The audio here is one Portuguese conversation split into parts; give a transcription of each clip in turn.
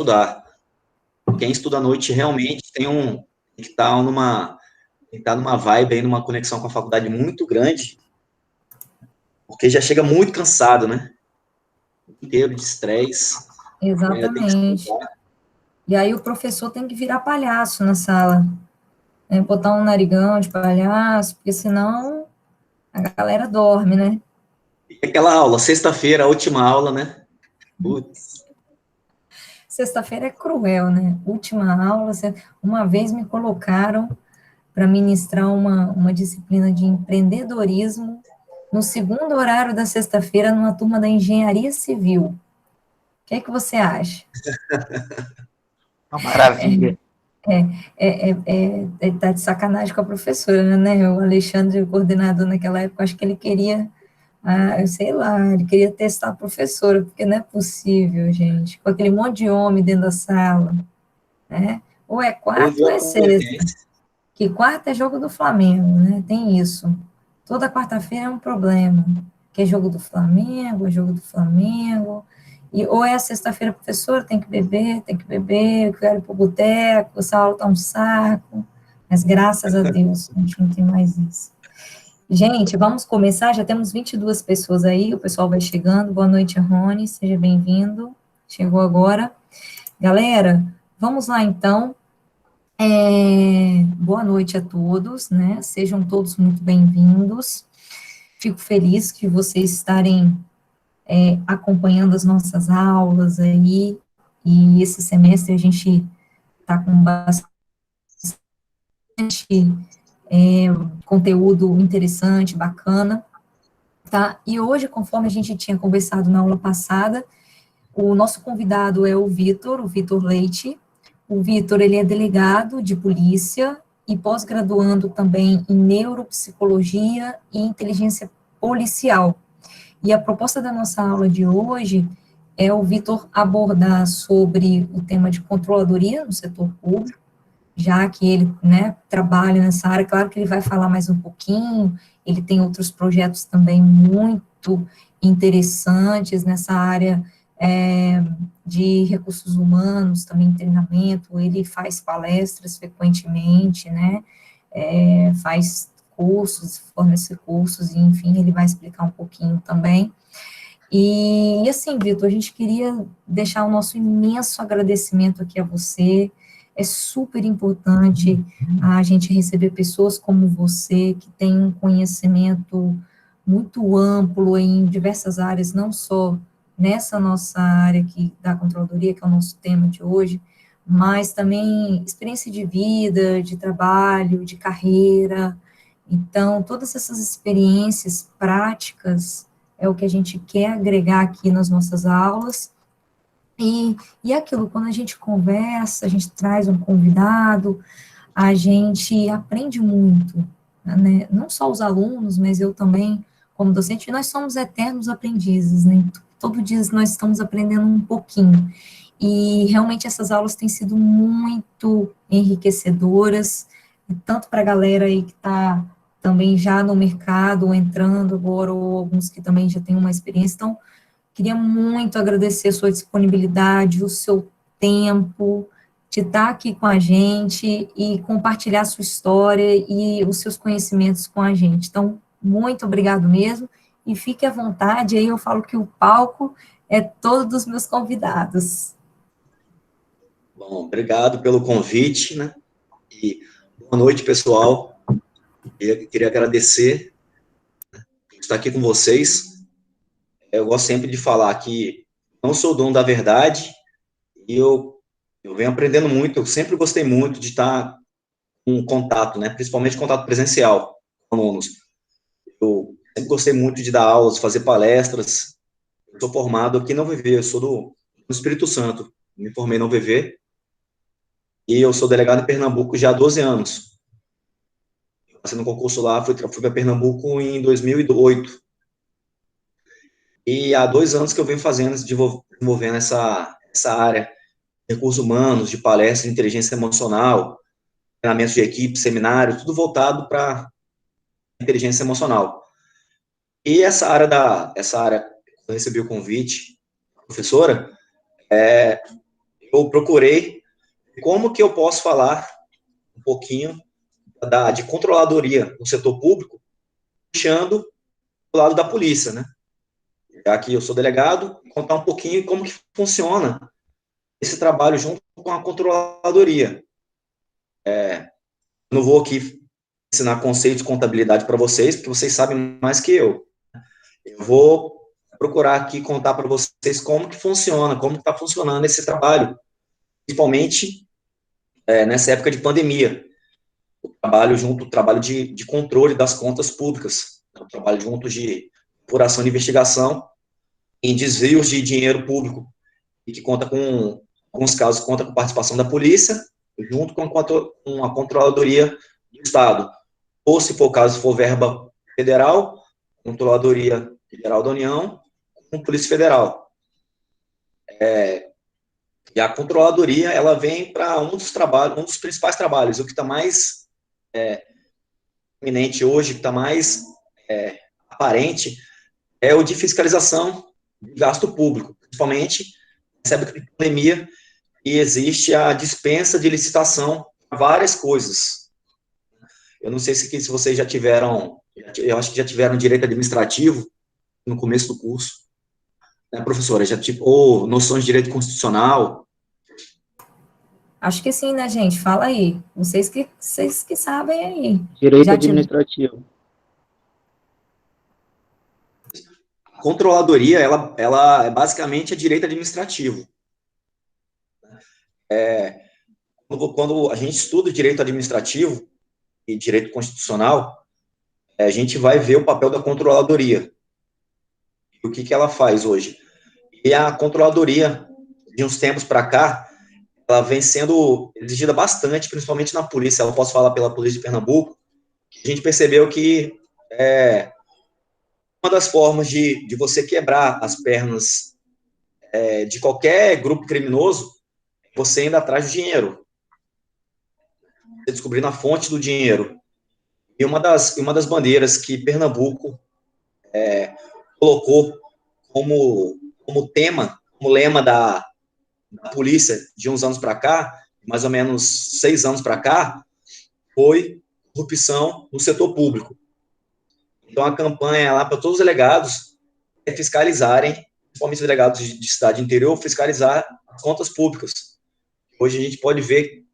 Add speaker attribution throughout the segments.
Speaker 1: estudar. Quem estuda à noite realmente tem que estar numa vibe aí, numa conexão com a faculdade muito grande, porque já chega muito cansado, né? Inteiro de estresse, tem que
Speaker 2: Exatamente.
Speaker 1: estudar.
Speaker 2: E aí o professor tem que virar palhaço na sala, né? Botar um narigão de palhaço, porque senão a galera dorme, né?
Speaker 1: E aquela aula, sexta-feira, a última aula, né? Putz,
Speaker 2: Sexta-feira é cruel, né? Última aula, uma vez me colocaram para ministrar uma disciplina de empreendedorismo no segundo horário da sexta-feira numa turma da engenharia civil. O que é que você acha?
Speaker 3: Uma maravilha.
Speaker 2: Tá de sacanagem com a professora, né? O Alexandre, o coordenador naquela época, acho que ele queria, eu sei lá, ele queria testar a professora, porque não é possível, gente, com aquele monte de homem dentro da sala, né? Ou é quarta
Speaker 1: hoje
Speaker 2: ou
Speaker 1: a
Speaker 2: é sexta.
Speaker 1: competência.
Speaker 2: Que quarta é jogo do Flamengo, né? Tem isso. Toda quarta-feira é um problema. Que é jogo do Flamengo, é jogo do Flamengo. E, ou é a sexta-feira, professor, tem que beber, eu quero ir para o boteco, essa aula tá um saco. Mas graças a Deus, a gente não tem mais isso. Gente, vamos começar, já temos 22 pessoas aí, o pessoal vai chegando. Boa noite, Rony, seja bem-vindo. Chegou agora. Galera, vamos lá então. Boa noite a todos, né? Sejam todos muito bem-vindos. Fico feliz que vocês estarem acompanhando as nossas aulas aí, e esse semestre a gente está com bastante conteúdo interessante, bacana, tá? E hoje, conforme a gente tinha conversado na aula passada, o nosso convidado é o Vitor Leite. O Vitor, ele é delegado de polícia e pós-graduando também em neuropsicologia e inteligência policial. E a proposta da nossa aula de hoje é o Vitor abordar sobre o tema de controladoria no setor público, já que ele, né, trabalha nessa área. Claro que ele vai falar mais um pouquinho, ele tem outros projetos também muito interessantes nessa área de recursos humanos, também treinamento, ele faz palestras frequentemente, né, faz cursos, fornece cursos, e enfim, ele vai explicar um pouquinho também. E assim, Vitor, a gente queria deixar o nosso imenso agradecimento aqui a você. É super importante a gente receber pessoas como você, que têm um conhecimento muito amplo em diversas áreas, não só nessa nossa área aqui da controladoria, que é o nosso tema de hoje, mas também experiência de vida, de trabalho, de carreira. Então, todas essas experiências práticas é o que a gente quer agregar aqui nas nossas aulas. E aquilo, quando a gente conversa, a gente traz um convidado, a gente aprende muito, né? Não só os alunos, mas eu também, como docente, nós somos eternos aprendizes, né? Todo dia nós estamos aprendendo um pouquinho. E realmente essas aulas têm sido muito enriquecedoras, tanto para a galera aí que está também já no mercado, ou entrando agora, ou alguns que também já têm uma experiência. Então, queria muito agradecer a sua disponibilidade, o seu tempo, de estar aqui com a gente e compartilhar a sua história e os seus conhecimentos com a gente. Então, muito obrigado mesmo, e fique à vontade, aí eu falo que o palco é todo dos meus convidados.
Speaker 1: Bom, obrigado pelo convite, né? E boa noite, pessoal. Eu queria agradecer por estar aqui com vocês. Eu gosto sempre de falar que não sou o dono da verdade, e eu venho aprendendo muito. Eu sempre gostei muito de estar em contato, né? Principalmente contato presencial com alunos. Eu sempre gostei muito de dar aulas, fazer palestras. Eu sou formado aqui na UVV, eu sou do Espírito Santo. Me formei na UVV e eu sou delegado em Pernambuco já há 12 anos. Passei no concurso lá, fui para Pernambuco em 2008. E há 2 anos que eu venho fazendo, desenvolvendo essa área de recursos humanos, de palestras de inteligência emocional, treinamentos de equipe, seminários, tudo voltado para inteligência emocional. E essa área, eu recebi o convite, professora, eu procurei como que eu posso falar um pouquinho de controladoria no setor público, puxando do lado da polícia, né? Já que eu sou delegado, contar um pouquinho como que funciona esse trabalho junto com a controladoria. Não vou aqui ensinar conceitos de contabilidade para vocês, porque vocês sabem mais que eu. Eu vou procurar aqui contar para vocês como que funciona, como que está funcionando esse trabalho, principalmente nessa época de pandemia. O trabalho de controle das contas públicas, o trabalho junto de apuração de investigação em desvios de dinheiro público, e que conta com, alguns casos, conta com participação da polícia, junto com a controladoria do Estado. Ou, se for o caso, for verba federal, Controladoria Geral da União, com Polícia Federal. E a controladoria, ela vem para um dos principais trabalhos, o que está mais eminente hoje, que está mais aparente, é o de fiscalização de gasto público, principalmente nessa época de pandemia, e existe a dispensa de licitação para várias coisas. Eu não sei se vocês já tiveram, eu acho que já tiveram direito administrativo no começo do curso, né, professora? Ou noções de direito constitucional?
Speaker 2: Acho que sim, né, gente? Fala aí. Vocês que sabem aí.
Speaker 3: Direito administrativo.
Speaker 1: A controladoria, ela é basicamente direito administrativo. Quando a gente estuda direito administrativo e direito constitucional, a gente vai ver o papel da controladoria. E o que ela faz hoje? E a controladoria, de uns tempos para cá, ela vem sendo exigida bastante, principalmente na polícia. Eu posso falar pela polícia de Pernambuco. A gente percebeu que uma das formas de você quebrar as pernas de qualquer grupo criminoso é você indo atrás do dinheiro, você descobrindo a fonte do dinheiro. E uma das bandeiras que Pernambuco colocou como tema, como lema da polícia de uns anos para cá, mais ou menos 6 anos para cá, foi corrupção no setor público. Então, a campanha lá para todos os delegados é fiscalizarem, principalmente os delegados de cidade interior, fiscalizar as contas públicas. Hoje a gente pode ver que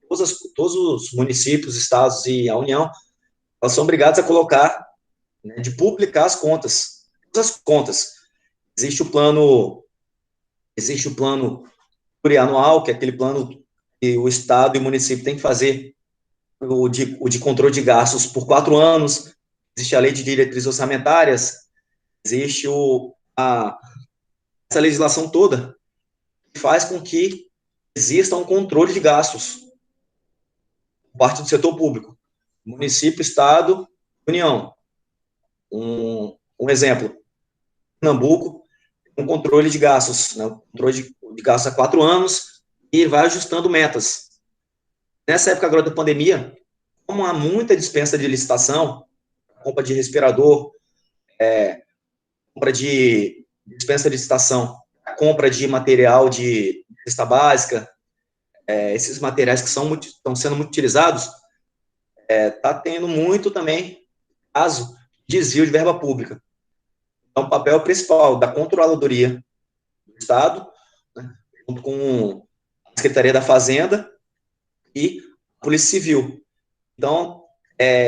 Speaker 1: todos os municípios, estados e a União, elas são obrigadas a colocar, né, de publicar as contas. Todas as contas. Existe o plano plurianual, que é aquele plano que o estado e o município têm que fazer, o de controle de gastos por 4 anos. Existe a lei de diretrizes orçamentárias, existe essa legislação toda, que faz com que exista um controle de gastos por parte do setor público, município, estado, União. Um exemplo, Pernambuco, um controle de gastos, né, um controle de gastos há 4 anos, e vai ajustando metas. Nessa época agora da pandemia, como há muita dispensa de licitação, compra de respirador, compra de dispensa de licitação, compra de material de cesta básica, esses materiais que estão sendo muito utilizados, está tendo muito também caso de desvio de verba pública. Então, o papel principal da controladoria do Estado, né, junto com a Secretaria da Fazenda e a Polícia Civil. Então,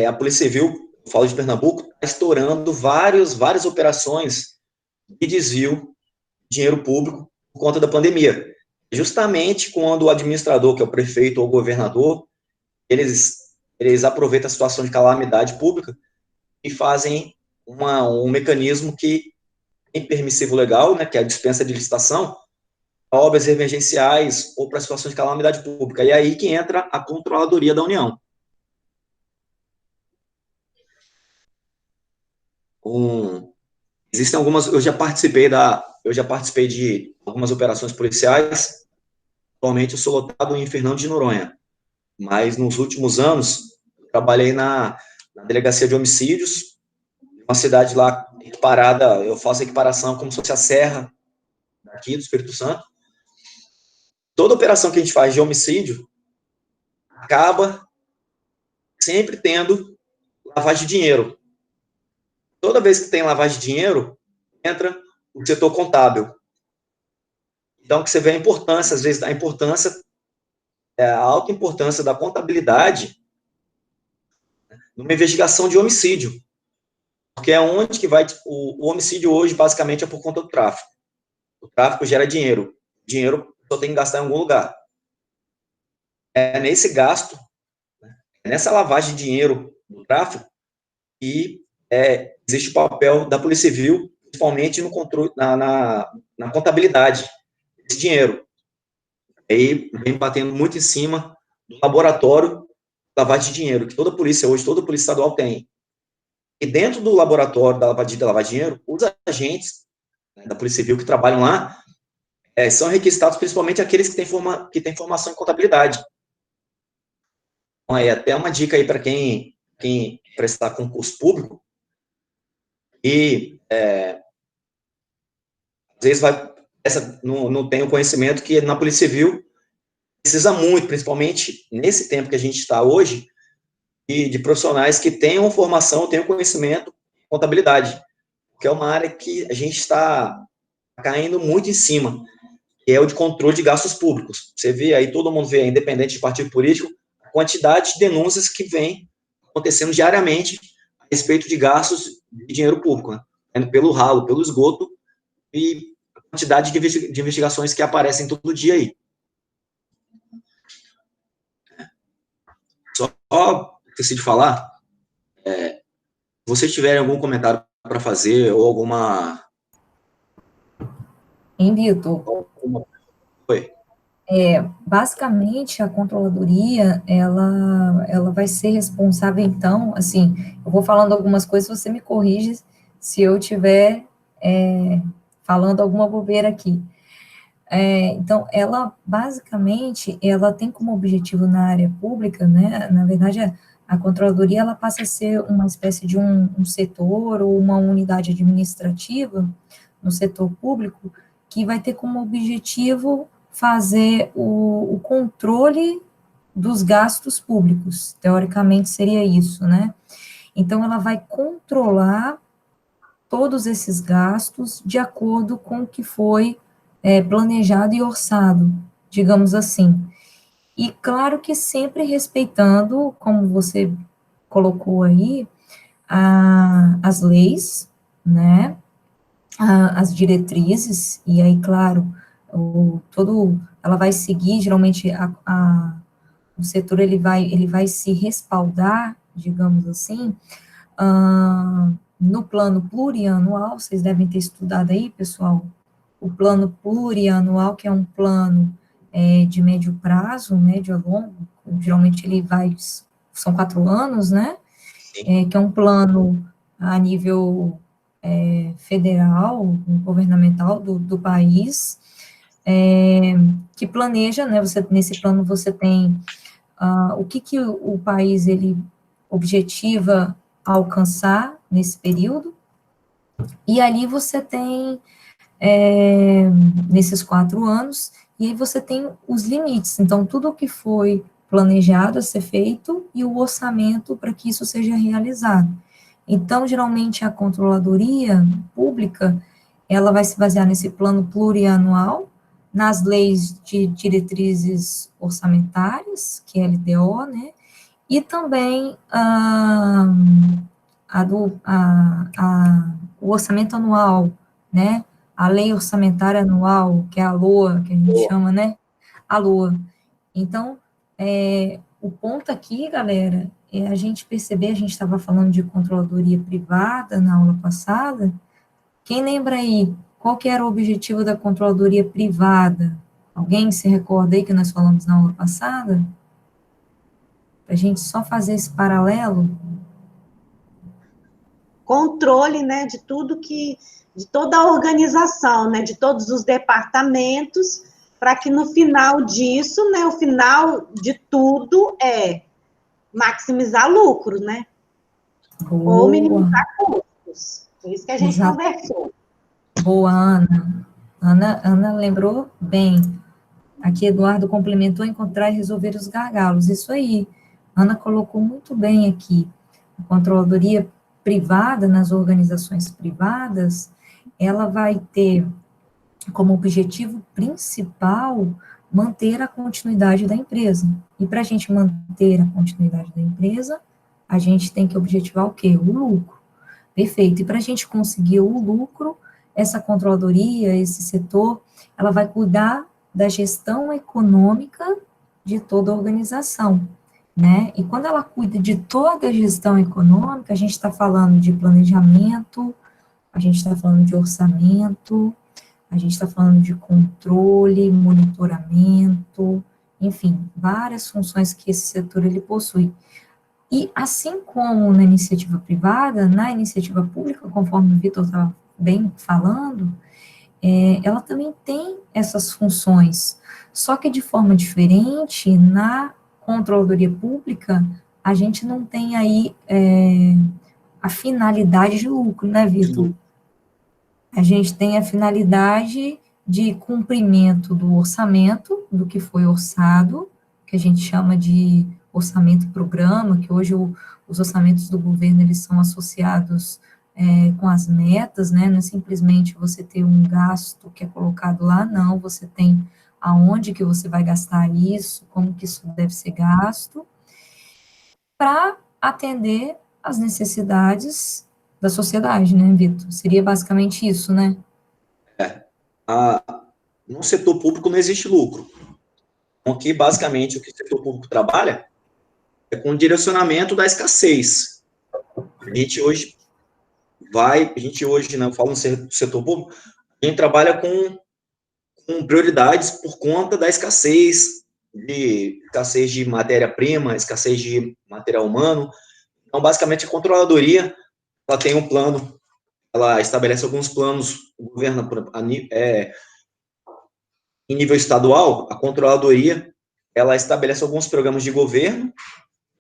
Speaker 1: a Polícia Civil, eu falo de Pernambuco, está estourando várias operações de desvio de dinheiro público por conta da pandemia. Justamente quando o administrador, que é o prefeito ou o governador, eles aproveitam a situação de calamidade pública e fazem um mecanismo que tem permissivo legal, né, que é a dispensa de licitação, para obras emergenciais ou para situações de calamidade pública. E é aí que entra a controladoria da União. Existem algumas, eu já participei de algumas operações policiais. Atualmente eu sou lotado em Fernando de Noronha, mas nos últimos anos trabalhei na delegacia de homicídios, uma cidade lá equiparada, eu faço a equiparação como se fosse a Serra aqui do Espírito Santo. toda operação que a gente faz de homicídio acaba sempre tendo lavagem de dinheiro. Toda vez que tem lavagem de dinheiro, entra o setor contábil. Então, que você vê a importância, às vezes, a alta importância da contabilidade numa investigação de homicídio. Porque é onde que vai... O homicídio hoje, basicamente, é por conta do tráfico. O tráfico gera dinheiro. Dinheiro só tem que gastar em algum lugar. É nesse gasto, é nessa lavagem de dinheiro do tráfico, que existe o papel da Polícia Civil, principalmente no controle, na contabilidade desse dinheiro. Aí vem batendo muito em cima do laboratório de lavagem de dinheiro, que toda polícia hoje, toda polícia estadual tem. E dentro do laboratório da lavagem de dinheiro, os agentes, né, da Polícia Civil que trabalham lá, são requisitados principalmente aqueles que têm formação em contabilidade. Então, até uma dica aí para quem prestar concurso público, e às vezes não tem o conhecimento que na Polícia Civil precisa muito, principalmente nesse tempo que a gente está hoje, de profissionais que tenham formação, tenham conhecimento em contabilidade, que é uma área que a gente está caindo muito em cima, que é o de controle de gastos públicos. Você vê aí, todo mundo vê, independente de partido político, a quantidade de denúncias que vem acontecendo diariamente a respeito de gastos de dinheiro público, né? Indo pelo ralo, pelo esgoto, e a quantidade de investigações que aparecem todo dia aí. Só esqueci de falar, se vocês tiverem algum comentário para fazer, ou alguma...
Speaker 2: Hein, Vitor?
Speaker 1: Oi.
Speaker 2: Basicamente, a controladoria, ela vai ser responsável, então, assim, eu vou falando algumas coisas, você me corrige se eu estiver falando alguma bobeira aqui. Então, ela, basicamente, ela tem como objetivo na área pública, né, na verdade, a controladoria, ela passa a ser uma espécie de um setor ou uma unidade administrativa no setor público, que vai ter como objetivo fazer o controle dos gastos públicos, teoricamente seria isso, né? Então, ela vai controlar todos esses gastos de acordo com o que foi planejado e orçado, digamos assim. E claro que sempre respeitando, como você colocou aí, as leis, né, as diretrizes, e aí, claro, ela vai seguir, geralmente, o setor, ele vai se respaldar, digamos assim, no plano plurianual, vocês devem ter estudado aí, pessoal, o plano plurianual, que é um plano de médio prazo, médio a longo, geralmente são 4 anos, né, que é um plano a nível federal, governamental do país, que planeja, né, nesse plano você tem o que o país, ele objetiva alcançar nesse período, e ali você tem, nesses 4 anos, e aí você tem os limites, então tudo o que foi planejado a ser feito, e o orçamento para que isso seja realizado. Então, geralmente, a controladoria pública, ela vai se basear nesse plano plurianual, nas leis de diretrizes orçamentárias, que é a LDO, né, e também o orçamento anual, né, a lei orçamentária anual, que é a LOA, que a gente chama, né, a LOA. Então, o ponto aqui, galera, é a gente perceber, a gente estava falando de controladoria privada na aula passada. Quem lembra aí, qual que era o objetivo da controladoria privada? Alguém se recorda aí que nós falamos na aula passada? Para a gente só fazer esse paralelo.
Speaker 4: Controle, né, de toda a organização, né, de todos os departamentos, para que no final disso, né, o final de tudo é maximizar lucro, né?
Speaker 2: Boa.
Speaker 4: Ou minimizar custos. Foi isso que a gente conversou.
Speaker 2: Boa, Ana. Ana lembrou bem. Aqui, Eduardo complementou encontrar e resolver os gargalos. Isso aí. Ana colocou muito bem aqui. A controladoria privada, nas organizações privadas, ela vai ter como objetivo principal manter a continuidade da empresa. E para a gente manter a continuidade da empresa, a gente tem que objetivar o quê? O lucro. Perfeito. E para a gente conseguir o lucro, essa controladoria, esse setor, ela vai cuidar da gestão econômica de toda a organização, né? E quando ela cuida de toda a gestão econômica, a gente está falando de planejamento, a gente está falando de orçamento, a gente está falando de controle, monitoramento, enfim, várias funções que esse setor ele possui. E assim como na iniciativa privada, na iniciativa pública, conforme o Vitor estava bem falando, ela também tem essas funções, só que de forma diferente, na controladoria pública, a gente não tem aí a finalidade de lucro, né, Vitor? A gente tem a finalidade de cumprimento do orçamento, do que foi orçado, que a gente chama de orçamento-programa, que hoje os orçamentos do governo, eles são associados com as metas, né, não é simplesmente você ter um gasto que é colocado lá, não, você tem aonde que você vai gastar isso, como que isso deve ser gasto, para atender às necessidades da sociedade, né, Vitor? Seria basicamente isso, né?
Speaker 1: No setor público não existe lucro. Então, aqui, basicamente, o que o setor público trabalha é com o direcionamento da escassez. A gente hoje, né, eu falo no setor público, a gente trabalha com prioridades por conta da escassez de matéria-prima, escassez de material humano. Então, basicamente, a controladoria, ela tem um plano, ela estabelece alguns planos, o governo, em nível estadual, a controladoria, ela estabelece alguns programas de governo,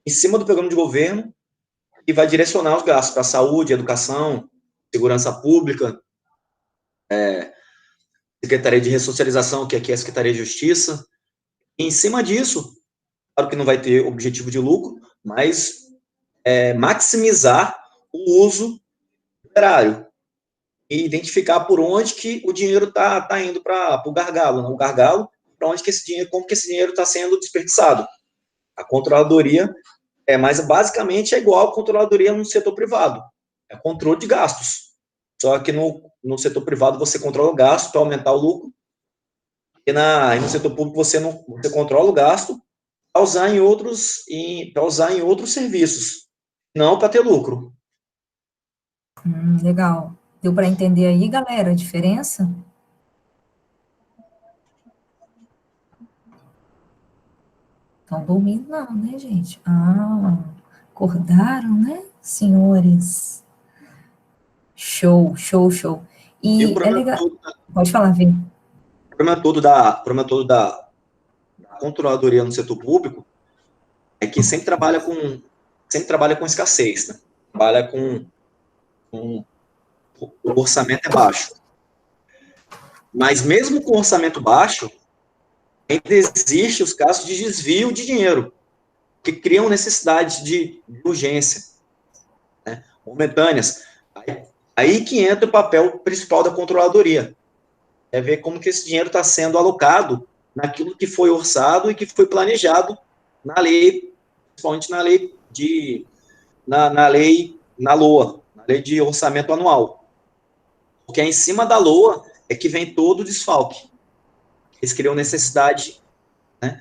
Speaker 1: em cima do programa de governo, e vai direcionar os gastos para saúde, educação, segurança pública, Secretaria de Ressocialização, que aqui é a Secretaria de Justiça. E, em cima disso, claro que não vai ter objetivo de lucro, mas maximizar o uso operário e identificar por onde que o dinheiro está indo para o gargalo, né? O gargalo, para onde que esse dinheiro, como que esse dinheiro está sendo desperdiçado. A controladoria mas basicamente é igual a controladoria no setor privado, é controle de gastos. Só que no setor privado você controla o gasto para aumentar o lucro, e no setor público você controla o gasto para usar em outros serviços, não para ter lucro.
Speaker 2: Legal. Deu para entender aí, galera, a diferença? Estão dormindo não, né, gente? Acordaram, né, senhores? Show, show, show. E é legal... Pode falar, Vê.
Speaker 1: O problema todo da controladoria no setor público é que sempre trabalha com escassez, né? Trabalha com o orçamento é baixo. Mas mesmo com orçamento baixo, ainda existe os casos de desvio de dinheiro, que criam necessidades de urgência, né, momentâneas. Aí que entra o papel principal da controladoria, é ver como que esse dinheiro está sendo alocado naquilo que foi orçado e que foi planejado na lei, principalmente na LOA, na lei de orçamento anual. Porque é em cima da LOA é que vem todo o desfalque. Eles criam necessidade, né?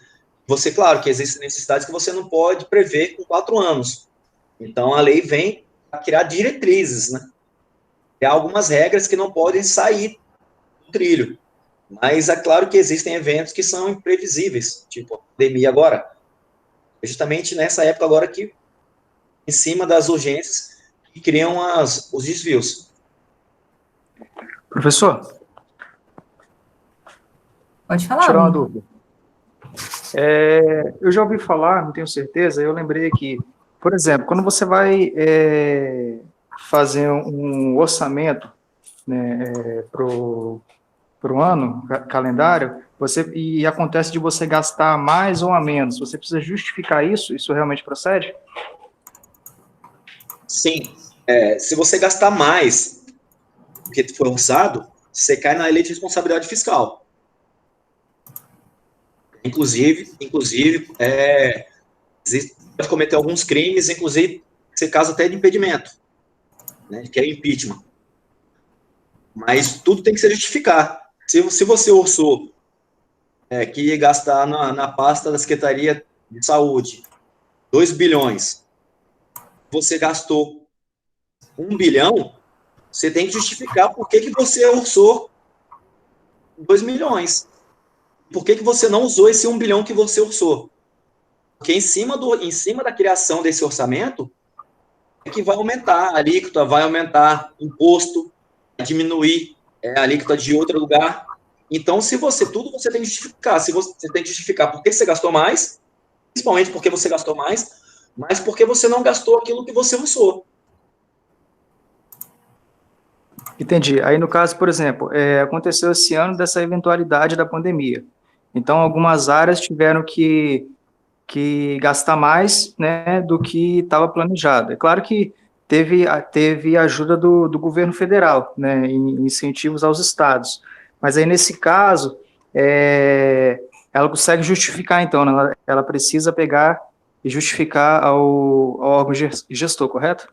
Speaker 1: Claro que existem necessidades que você não pode prever com 4 anos. Então, a lei vem para criar diretrizes, né? Tem algumas regras que não podem sair do trilho. Mas é claro que existem eventos que são imprevisíveis, tipo a pandemia agora. É justamente nessa época agora que, em cima das urgências, que criam os desvios.
Speaker 3: Professor?
Speaker 2: Pode falar.
Speaker 3: Tirar uma dúvida. Eu já ouvi falar, não tenho certeza, eu lembrei aqui, por exemplo, quando você vai fazer um orçamento, né, para o ano, calendário, e acontece de você gastar mais ou a menos, você precisa justificar isso? Isso realmente procede?
Speaker 1: Sim. Se você gastar mais do que foi orçado, você cai na lei de responsabilidade fiscal. Inclusive, você pode cometer alguns crimes, inclusive, ser caso até de impedimento, né, que é impeachment. Mas tudo tem que se justificar. Se você orçou que ia gastar na pasta da Secretaria de Saúde 2 bilhões, você gastou 1 bilhão, você tem que justificar por que você orçou 2 milhões. Por que você não usou esse 1 bilhão que você orçou? Porque em cima da criação desse orçamento é que vai aumentar a alíquota, vai aumentar imposto, vai diminuir a alíquota de outro lugar. Então, tudo você tem que justificar. Se você tem que justificar por que você gastou mais, principalmente porque você gastou mais, mas porque você não gastou aquilo que você orçou.
Speaker 3: Entendi. Aí, no caso, por exemplo, aconteceu esse ano dessa eventualidade da pandemia. Então, algumas áreas tiveram que gastar mais, né, do que estava planejado. É claro que teve ajuda do governo federal, né, em incentivos aos estados. Mas aí, nesse caso, ela consegue justificar, então, né, ela precisa pegar e justificar ao órgão gestor, correto?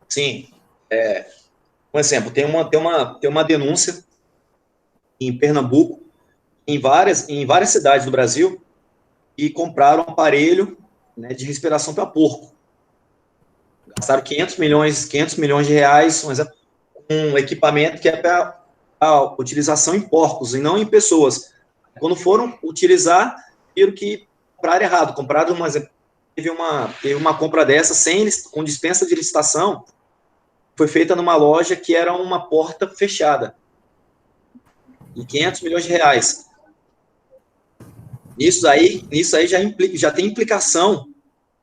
Speaker 1: Sim. Por exemplo, tem uma denúncia em Pernambuco, em várias cidades do Brasil, e compraram um aparelho, né, de respiração para porco. Gastaram 500 milhões de reais, um equipamento que é para a utilização em porcos e não em pessoas. Quando foram utilizar, viram que compraram errado. Teve uma compra dessa com dispensa de licitação, foi feita numa loja que era uma porta fechada. E 500 milhões de reais. Nisso aí já tem implicação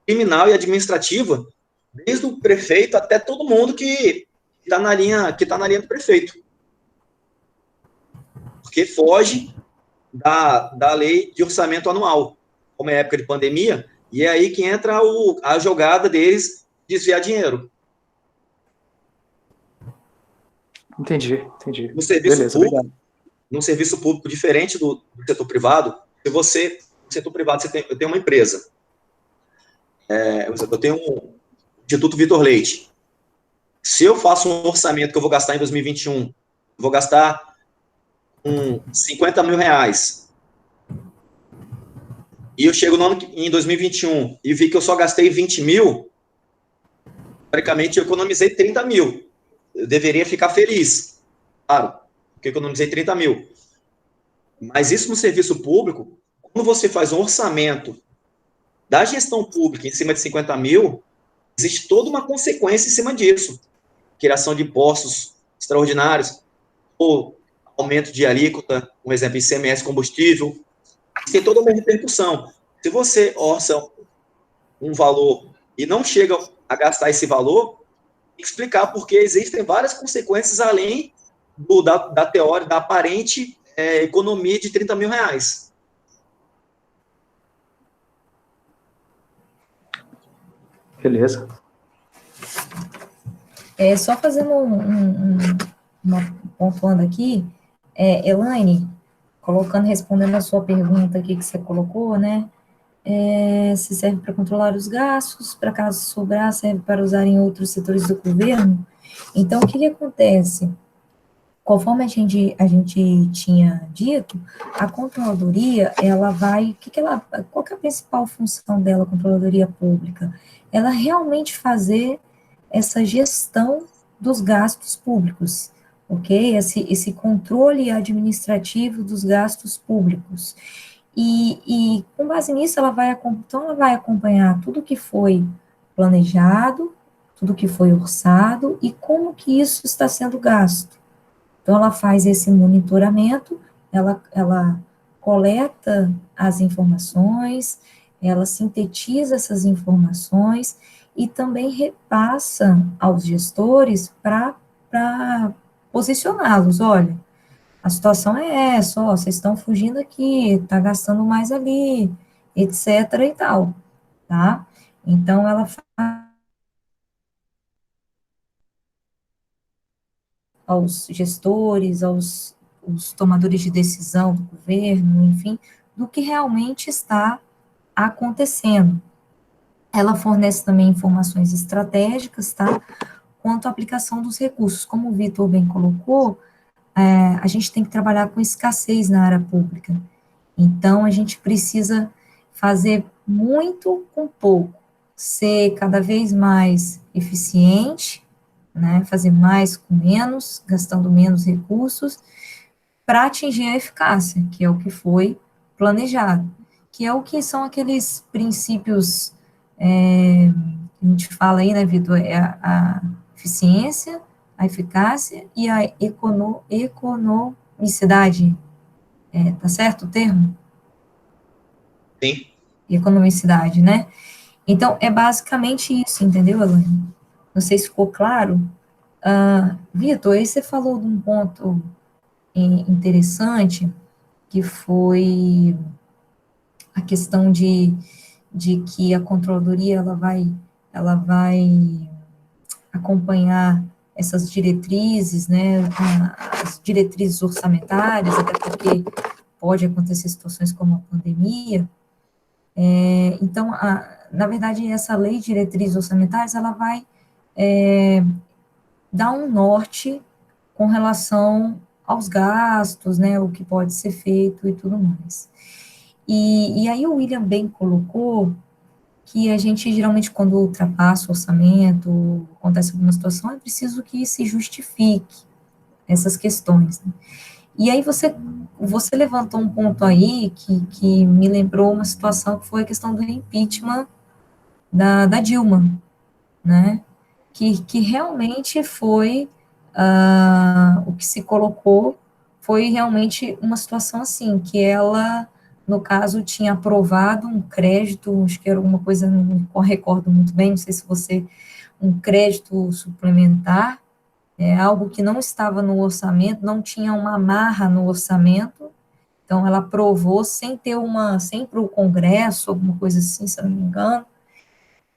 Speaker 1: criminal e administrativa, desde o prefeito até todo mundo que está na linha do prefeito. Porque foge da lei de orçamento anual, como é época de pandemia, e é aí que entra a jogada deles desviar dinheiro.
Speaker 3: Entendi.
Speaker 1: No serviço público, diferente do setor privado, no setor privado eu tenho uma empresa, eu tenho um Instituto Vitor Leite. Se eu faço um orçamento que eu vou gastar em 2021, vou gastar 50 mil reais, e eu chego em 2021 e vi que eu só gastei 20 mil, praticamente eu economizei 30 mil. Eu deveria ficar feliz, claro, porque eu economizei 30 mil. Mas isso no serviço público, quando você faz um orçamento da gestão pública em cima de 50 mil, existe toda uma consequência em cima disso. Criação de impostos extraordinários, ou aumento de alíquota, um exemplo, ICMS combustível, tem toda uma repercussão. Se você orça um valor e não chega a gastar esse valor, tem que explicar porque existem várias consequências além da teoria, da aparente economia de 30 mil reais.
Speaker 3: Beleza.
Speaker 2: Só fazendo pontuando aqui, Elaine, respondendo a sua pergunta aqui que você colocou, né, se serve para controlar os gastos, para caso sobrar, serve para usar em outros setores do governo. Então, o que acontece? Conforme a gente tinha dito, a controladoria, ela vai, qual que é a principal função dela, a controladoria pública? Ela realmente fazer essa gestão dos gastos públicos, ok? Esse controle administrativo dos gastos públicos. E com base nisso, ela vai acompanhar tudo que foi planejado, tudo que foi orçado e como que isso está sendo gasto. Então, ela faz esse monitoramento, ela coleta as informações, ela sintetiza essas informações e também repassa aos gestores para posicioná-los. Olha, a situação é essa, ó, vocês estão fugindo aqui, está gastando mais ali, etc. e tal, tá? Então, ela fala aos gestores, aos os tomadores de decisão do governo, enfim, do que realmente está acontecendo. Ela fornece também informações estratégicas, tá? Quanto à aplicação dos recursos. Como o Vitor bem colocou, a gente tem que trabalhar com escassez na área pública. Então, a gente precisa fazer muito com pouco, ser cada vez mais eficiente, né, fazer mais com menos, gastando menos recursos, para atingir a eficácia, que é o que foi planejado, que é o que são aqueles princípios, que a gente fala aí, né, Vitor, é a eficiência, a eficácia e a economicidade, tá certo o termo?
Speaker 1: Sim.
Speaker 2: Economicidade, né? Então, é basicamente isso, entendeu, Elaine? Não sei se ficou claro. Vitor, aí você falou de um ponto interessante, que foi a questão de que a controladoria ela vai acompanhar essas diretrizes, né, as diretrizes orçamentárias, até porque pode acontecer situações como a pandemia. Então, na verdade, essa lei de diretrizes orçamentárias, ela vai dar um norte com relação aos gastos, né, o que pode ser feito e tudo mais. E aí o William bem colocou que a gente, geralmente, quando ultrapassa o orçamento, acontece alguma situação, é preciso que se justifique essas questões, né? E aí você levantou um ponto aí que me lembrou uma situação que foi a questão do impeachment da Dilma, né? Que realmente foi, o que se colocou foi realmente uma situação assim, que ela, no caso, tinha aprovado um crédito, acho que era alguma coisa, não recordo muito bem, não sei se você, um crédito suplementar, algo que não estava no orçamento, não tinha uma amarra no orçamento, então ela aprovou sem ir para o Congresso, alguma coisa assim, se eu não me engano,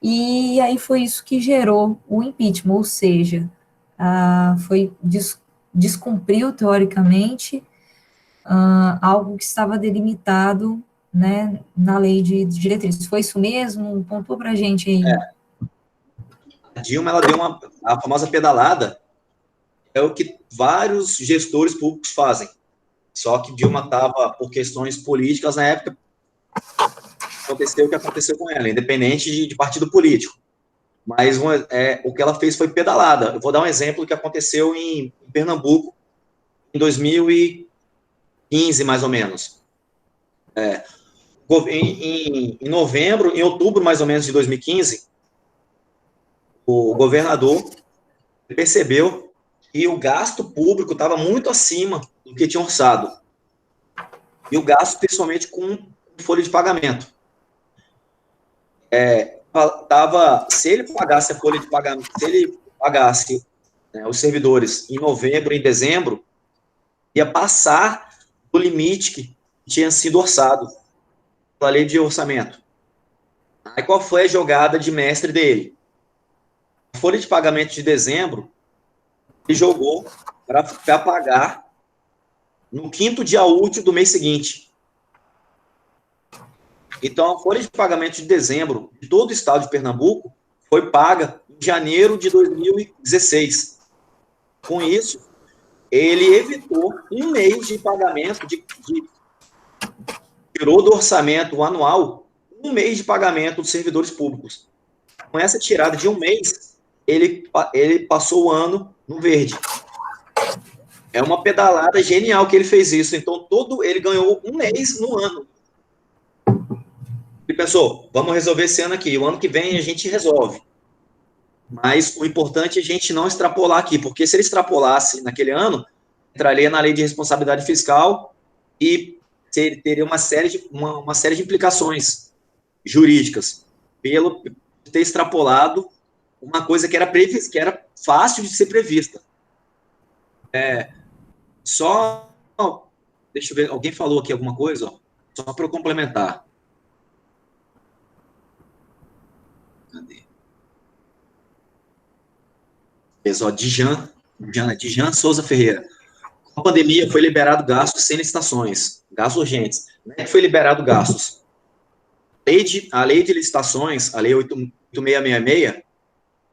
Speaker 2: e aí foi isso que gerou o impeachment, ou seja, descumpriu, teoricamente, algo que estava delimitado, né, na lei de diretrizes. Foi isso mesmo? Pontua para a gente aí.
Speaker 1: A Dilma, ela deu a famosa pedalada, é o que vários gestores públicos fazem. Só que Dilma estava, por questões políticas, na época, aconteceu o que aconteceu com ela, independente de partido político. Mas o que ela fez foi pedalada. Eu vou dar um exemplo do que aconteceu em Pernambuco, em 2015, mais ou menos. Em novembro, em outubro, mais ou menos, de 2015, o governador percebeu que o gasto público estava muito acima do que tinha orçado. E o gasto, principalmente, com folha de pagamento. Se ele pagasse a folha de pagamento, se ele pagasse, né, os servidores em novembro, em dezembro, ia passar do limite que tinha sido orçado pela lei de orçamento. Aí qual foi a jogada de mestre dele? A folha de pagamento de dezembro, ele jogou para pagar no quinto dia útil do mês seguinte. Então, a folha de pagamento de dezembro de todo o estado de Pernambuco foi paga em janeiro de 2016. Com isso, ele evitou um mês de pagamento, tirou do orçamento anual um mês de pagamento dos servidores públicos. Com essa tirada de um mês, ele passou o ano no verde. É uma pedalada genial que ele fez isso. Então, ele ganhou um mês no ano. Ele pensou, vamos resolver esse ano aqui, o ano que vem a gente resolve. Mas o importante é a gente não extrapolar aqui, porque se ele extrapolasse naquele ano, entraria na lei de responsabilidade fiscal e teria uma série de implicações jurídicas, pelo ter extrapolado uma coisa que era fácil de ser prevista. Só Não, deixa eu ver, alguém falou aqui alguma coisa, ó, só para eu complementar. Cadê? Ó, Dijan Souza Ferreira. Com a pandemia, foi liberado gastos sem licitações, gastos urgentes. Não é que foi liberado gastos. A lei de licitações, a lei 8666,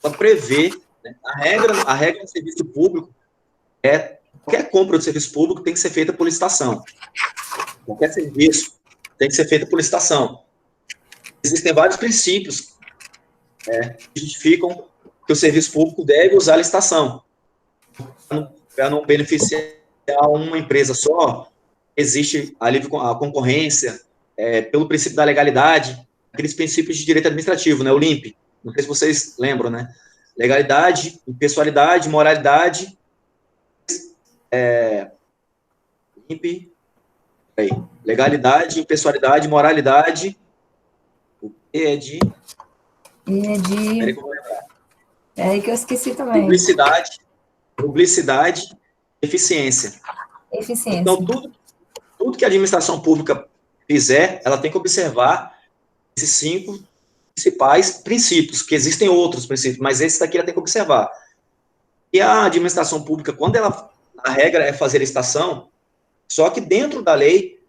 Speaker 1: ela prevê, né, a regra do serviço público é qualquer compra de serviço público tem que ser feita por licitação. Qualquer serviço tem que ser feito por licitação. Existem vários princípios que justificam que o serviço público deve usar a licitação. Para não beneficiar uma empresa só, existe a concorrência, pelo princípio da legalidade, aqueles princípios de direito administrativo, né, o LIMP. Não sei se vocês lembram, né? Legalidade, impessoalidade, moralidade, LIMP, legalidade, impessoalidade, moralidade, o que é de...
Speaker 2: É aí que eu esqueci também.
Speaker 1: Publicidade, eficiência. Então, tudo que a administração pública fizer, ela tem que observar esses 5 principais princípios, que existem outros princípios, mas esse daqui ela tem que observar. E a administração pública, quando a regra é fazer licitação, só que dentro da lei,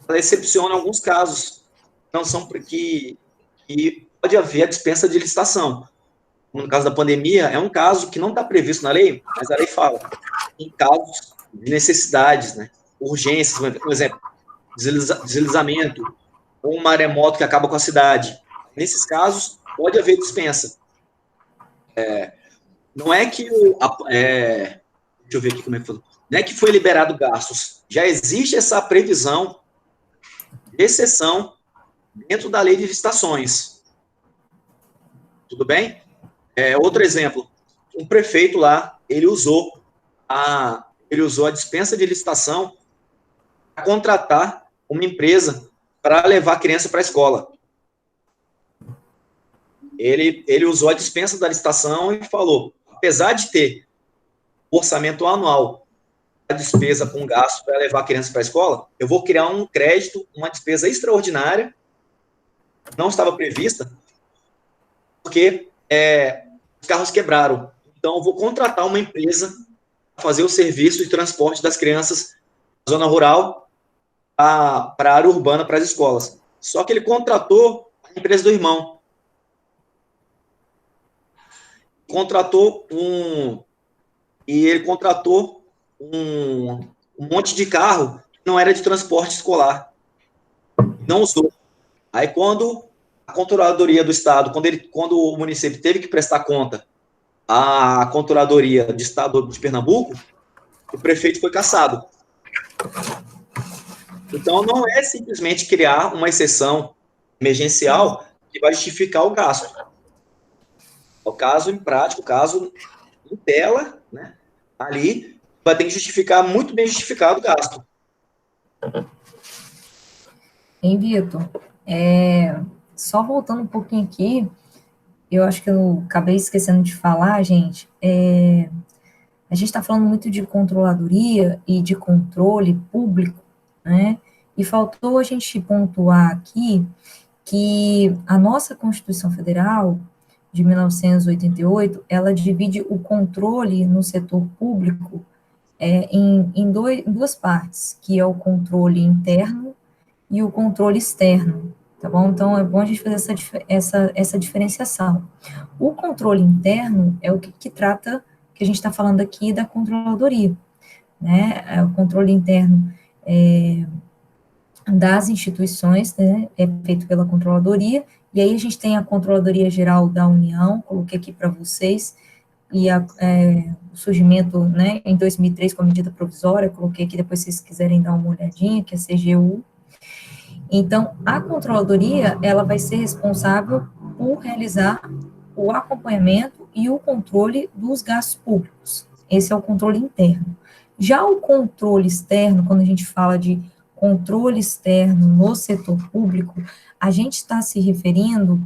Speaker 1: ela excepciona alguns casos, não são que pode haver a dispensa de licitação. No caso da pandemia, é um caso que não está previsto na lei, mas a lei fala em casos de necessidades, né, urgências, por exemplo, deslizamento, ou um maremoto que acaba com a cidade. Nesses casos, pode haver dispensa. Não é que deixa eu ver aqui como é que foi. Não é que foi liberado gastos. Já existe essa previsão de exceção dentro da lei de licitações. Tudo bem? Outro exemplo, um prefeito lá, ele usou a dispensa de licitação para contratar uma empresa para levar a criança para a escola. Ele usou a dispensa da licitação e falou, apesar de ter orçamento anual, a despesa com gasto para levar a criança para a escola, eu vou criar um crédito, uma despesa extraordinária, não estava prevista, porque os carros quebraram. Então, eu vou contratar uma empresa para fazer o serviço de transporte das crianças da zona rural para a área urbana, para as escolas. Só que ele contratou a empresa do irmão. Ele contratou um monte de carro que não era de transporte escolar. Não usou. Aí, quando a Controladoria do Estado, quando o município teve que prestar conta à Controladoria do Estado de Pernambuco, o prefeito foi cassado. Então, não é simplesmente criar uma exceção emergencial que vai justificar o gasto. O caso em prática, o caso em tela, né, ali, vai ter que justificar, muito bem justificado o gasto.
Speaker 2: Hein, Vitor? Só voltando um pouquinho aqui, eu acho que eu acabei esquecendo de falar, gente, a gente está falando muito de controladoria e de controle público, né, e faltou a gente pontuar aqui que a nossa Constituição Federal, de 1988, ela divide o controle no setor público em duas partes, que é o controle interno e o controle externo, tá bom? Então, é bom a gente fazer essa diferenciação. O controle interno é o que trata, que a gente está falando aqui da controladoria, né? O controle interno das instituições, né, é feito pela controladoria, e aí a gente tem a Controladoria Geral da União, coloquei aqui para vocês, e o surgimento, né, em 2003 com a medida provisória, coloquei aqui depois se vocês quiserem dar uma olhadinha, que é a CGU. Então, a controladoria, ela vai ser responsável por realizar o acompanhamento e o controle dos gastos públicos. Esse é o controle interno. Já o controle externo, quando a gente fala de controle externo no setor público, a gente está se referindo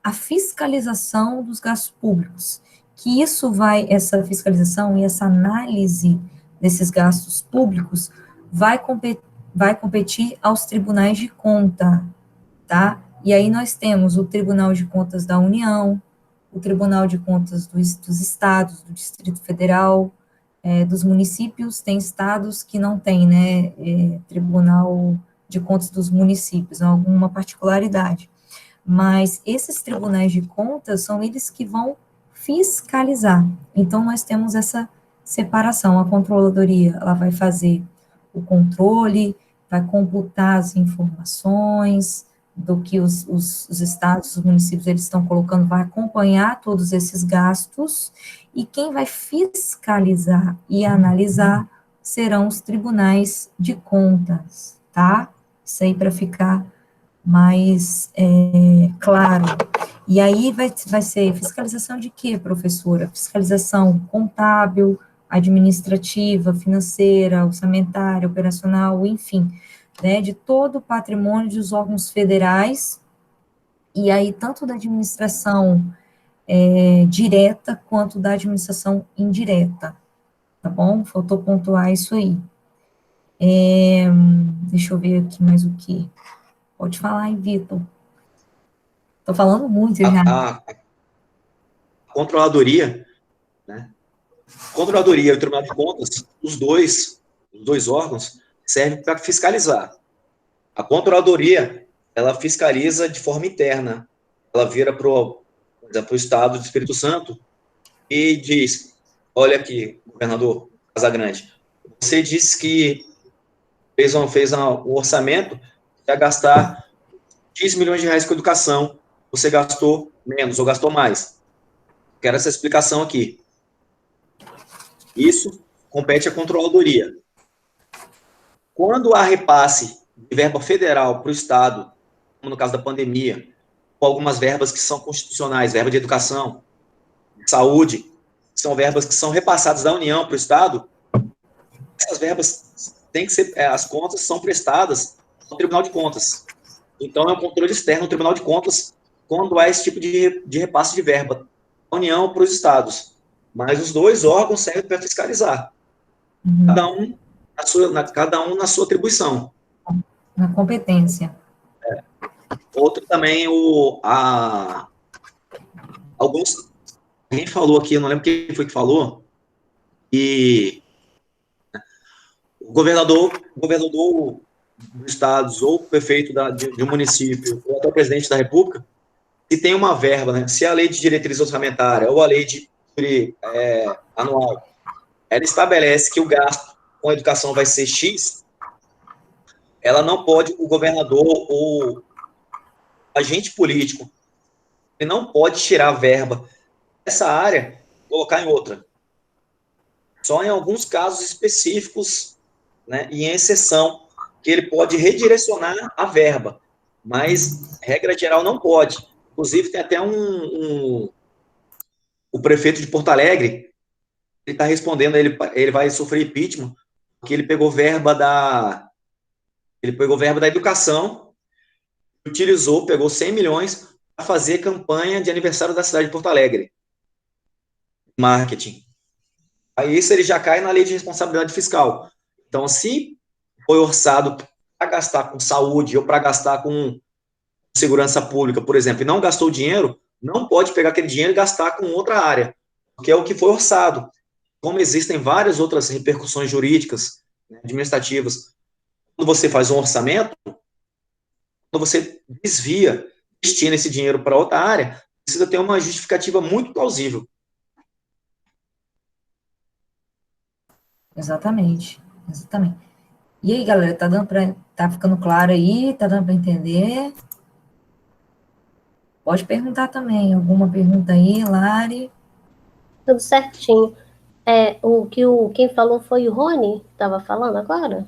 Speaker 2: à fiscalização dos gastos públicos, que essa fiscalização e essa análise desses gastos públicos vai competir aos tribunais de conta, tá? E aí nós temos o Tribunal de Contas da União, o Tribunal de Contas dos estados, do Distrito Federal, dos municípios. Tem estados que não tem, né, Tribunal de Contas dos municípios, alguma particularidade. Mas esses tribunais de contas são eles que vão fiscalizar. Então, nós temos essa separação. A controladoria, ela vai fazer o controle, vai computar as informações do que os estados, os municípios, eles estão colocando, vai acompanhar todos esses gastos, e quem vai fiscalizar e analisar serão os tribunais de contas, tá? Isso aí para ficar mais claro. E aí vai ser fiscalização de quê, professora? Fiscalização contábil, administrativa, financeira, orçamentária, operacional, enfim, né, de todo o patrimônio dos órgãos federais, e aí tanto da administração direta quanto da administração indireta, tá bom? Faltou pontuar isso aí. Deixa eu ver aqui mais o que. Pode falar, hein, Vitor? Tô falando muito já.
Speaker 1: A controladoria, né? A controladoria e o Tribunal de Contas, os dois órgãos, servem para fiscalizar. A controladoria, ela fiscaliza de forma interna. Ela vira para o Estado do Espírito Santo e diz: olha aqui, governador Casagrande, você disse que fez um orçamento para gastar X milhões de reais com educação, você gastou menos ou gastou mais. Quero essa explicação aqui. Isso compete à controladoria. Quando há repasse de verba federal para o Estado, como no caso da pandemia, com algumas verbas que são constitucionais, verba de educação, de saúde, são verbas que são repassadas da União para o Estado, essas verbas têm que ser, as contas são prestadas ao Tribunal de Contas. Então, é um controle externo do Tribunal de Contas quando há esse tipo de repasse de verba da União para os Estados. Mas os dois órgãos servem para fiscalizar. Cada um na sua atribuição.
Speaker 2: Na competência.
Speaker 1: Outro também, alguém falou aqui, eu não lembro quem foi que falou, e o governador dos estados, ou o prefeito de um município, ou até o presidente da República, se tem uma verba, né, se a lei de diretriz orçamentária ou a lei de anual, ela estabelece que o gasto com a educação vai ser X, ela não pode, o governador ou agente político, ele não pode tirar a verba dessa área e colocar em outra. Só em alguns casos específicos, né, e em exceção, que ele pode redirecionar a verba, mas, regra geral, não pode. Inclusive, tem até o prefeito de Porto Alegre, ele está respondendo, ele vai sofrer impeachment, porque ele pegou verba da educação, pegou 100 milhões para fazer campanha de aniversário da cidade de Porto Alegre. Marketing. Aí isso ele já cai na lei de responsabilidade fiscal. Então, se foi orçado para gastar com saúde ou para gastar com segurança pública, por exemplo, e não gastou dinheiro, não pode pegar aquele dinheiro e gastar com outra área, que é o que foi orçado. Como existem várias outras repercussões jurídicas, né, administrativas, quando você faz um orçamento, quando você destina esse dinheiro para outra área, precisa ter uma justificativa muito plausível.
Speaker 2: Exatamente. E aí, galera, tá ficando claro aí? Tá dando para entender? Pode perguntar também, alguma pergunta aí, Lari?
Speaker 5: Tudo certinho. Quem falou foi o Rony, que estava falando agora?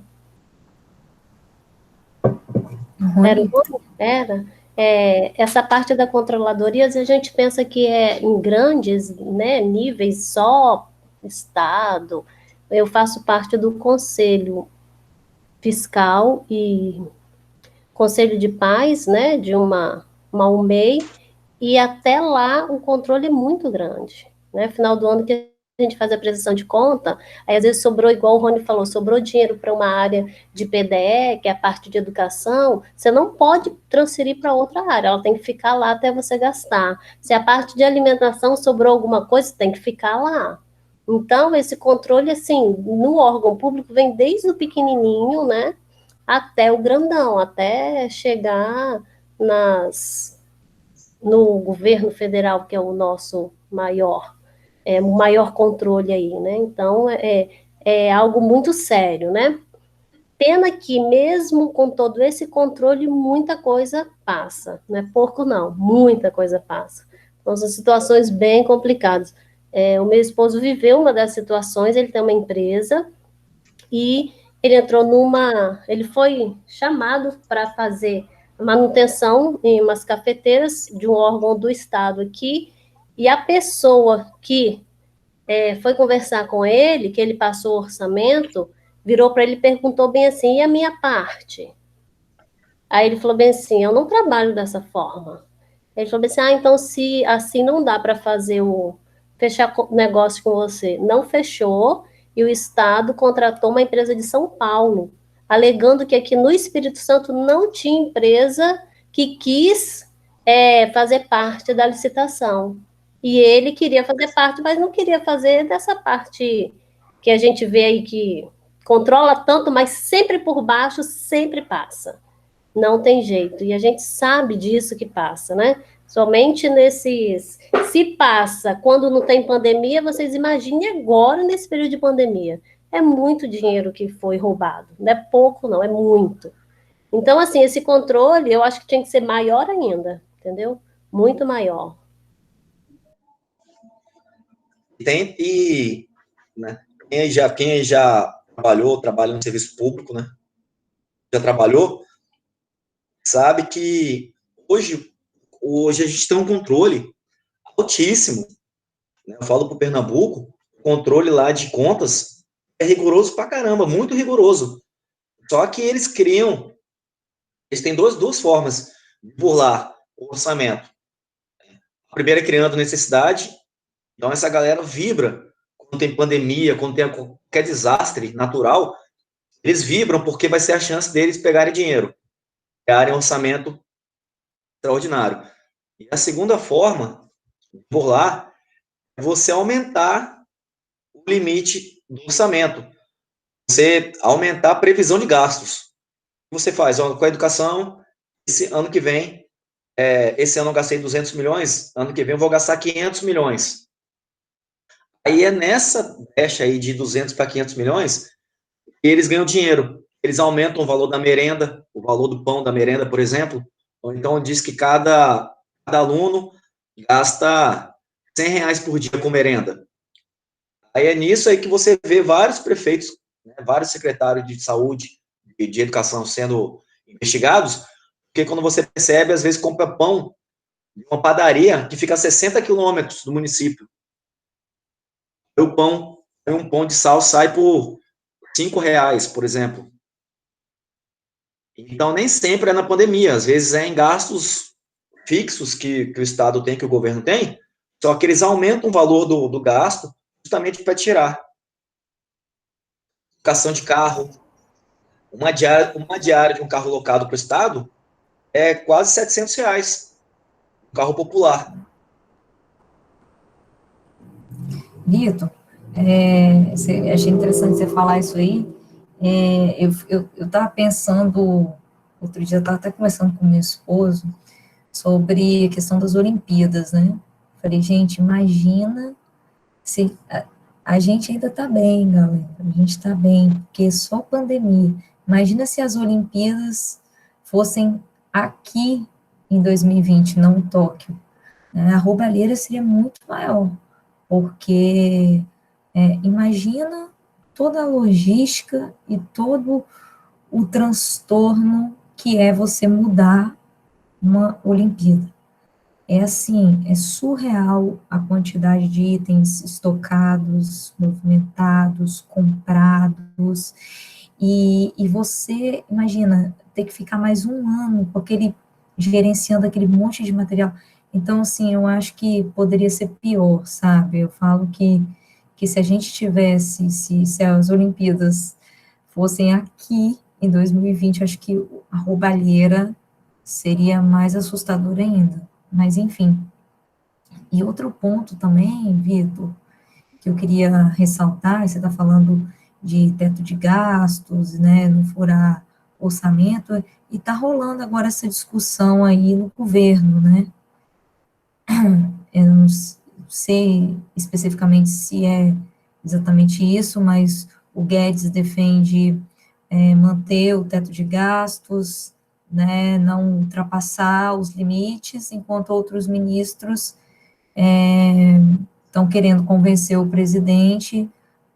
Speaker 2: Rony?
Speaker 5: Era o Rony? Era. Essa parte da controladoria, a gente pensa que é em grandes, né, níveis, só Estado. Eu faço parte do Conselho Fiscal e Conselho de Paz, né, de uma UMEI, e até lá o controle é muito grande, né, final do ano que a gente faz a prestação de conta, aí às vezes sobrou, igual o Rony falou, sobrou dinheiro para uma área de PDE, que é a parte de educação, você não pode transferir para outra área, ela tem que ficar lá até você gastar. Se a parte de alimentação sobrou alguma coisa, tem que ficar lá. Então, esse controle, assim, no órgão público vem desde o pequenininho, né, até o grandão, até chegar no governo federal, que é o nosso o maior controle aí, né? Então, é algo muito sério, né? Pena que, mesmo com todo esse controle, muita coisa passa, não é pouco não, muita coisa passa. Então, são situações bem complicadas. O meu esposo viveu uma das situações, ele tem uma empresa, e ele foi chamado para fazer manutenção em umas cafeteiras de um órgão do Estado aqui, e a pessoa que foi conversar com ele, que ele passou o orçamento, virou para ele e perguntou bem assim, e a minha parte? Aí ele falou bem assim, eu não trabalho dessa forma. Ele falou bem assim, então se assim não dá para fechar negócio com você. Não fechou, e o Estado contratou uma empresa de São Paulo, alegando que aqui no Espírito Santo não tinha empresa que quis fazer parte da licitação. E ele queria fazer parte, mas não queria fazer dessa parte que a gente vê aí que controla tanto, mas sempre por baixo, sempre passa. Não tem jeito. E a gente sabe disso que passa, né? Somente nesses... Se passa quando não tem pandemia, vocês imaginem agora nesse período de pandemia. É muito dinheiro que foi roubado. Não é pouco, não, é muito. Então, assim, esse controle, eu acho que tinha que ser maior ainda, entendeu? Muito maior.
Speaker 1: Né, quem já trabalha no serviço público, né, já trabalhou, sabe que hoje a gente tem um controle altíssimo, né, eu falo para o Pernambuco, o controle lá de contas é rigoroso pra caramba, muito rigoroso, só que eles têm duas formas de burlar o orçamento. A primeira é criando necessidade, então essa galera vibra quando tem pandemia, quando tem qualquer desastre natural, eles vibram porque vai ser a chance deles pegarem dinheiro, pegarem orçamento extraordinário. E a segunda forma, por lá, é você aumentar o limite do orçamento, você aumentar a previsão de gastos. O que você faz? Com a educação, esse ano que vem, esse ano eu gastei 200 milhões, ano que vem eu vou gastar 500 milhões. Aí é nessa brecha aí de 200 para 500 milhões que eles ganham dinheiro. Eles aumentam o valor da merenda, o valor do pão da merenda, por exemplo. Ou então diz que cada aluno gasta R$ 100 por dia com merenda. Aí é nisso aí que você vê vários prefeitos, né, vários secretários de saúde, de educação sendo investigados, porque quando você percebe, às vezes compra pão de uma padaria que fica a 60 quilômetros do município. Um pão de sal sai por R$ 5, por exemplo. Então, nem sempre é na pandemia, às vezes é em gastos fixos que o Estado tem, que o governo tem, só que eles aumentam o valor do gasto justamente para tirar. Locação de carro, uma diária de um carro locado para o Estado é quase R$ 700, um carro popular.
Speaker 2: Vitor, achei interessante você falar isso aí. Eu estava pensando, outro dia eu estava até conversando com meu esposo sobre a questão das Olimpíadas, né? Falei, gente, imagina se a gente ainda está bem, galera, a gente está bem, porque só pandemia. Imagina se as Olimpíadas fossem aqui em 2020, não em Tóquio. A roubalheira seria muito maior, porque imagina toda a logística e todo o transtorno que é você mudar uma Olimpíada. É assim, é surreal a quantidade de itens estocados, movimentados, comprados, e você, imagina, ter que ficar mais um ano com gerenciando aquele monte de material. Então, assim, eu acho que poderia ser pior, sabe? Eu falo que que se a gente tivesse, se as Olimpíadas fossem aqui em 2020, acho que a roubalheira seria mais assustadora ainda. Mas, enfim. E outro ponto também, Vitor, que eu queria ressaltar, você está falando de teto de gastos, né, não furar orçamento, e está rolando agora essa discussão aí no governo, né? Eu não sei especificamente se é exatamente isso, mas o Guedes defende manter o teto de gastos, né, não ultrapassar os limites, enquanto outros ministros estão querendo convencer o presidente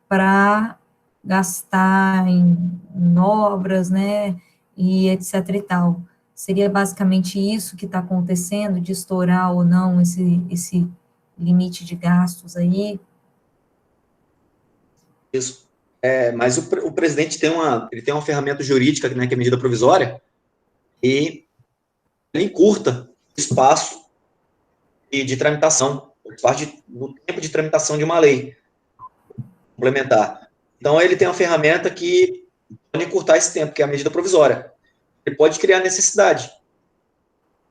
Speaker 2: para gastar em obras, né, e etc e tal. Seria basicamente isso que está acontecendo, de estourar ou não esse limite de gastos aí?
Speaker 1: Isso. Mas o presidente ele tem uma ferramenta jurídica, né, que é a medida provisória, e ele encurta o espaço de tramitação, no tempo de tramitação de uma lei complementar. Então, ele tem uma ferramenta que pode encurtar esse tempo, que é a medida provisória. Ele pode criar necessidade.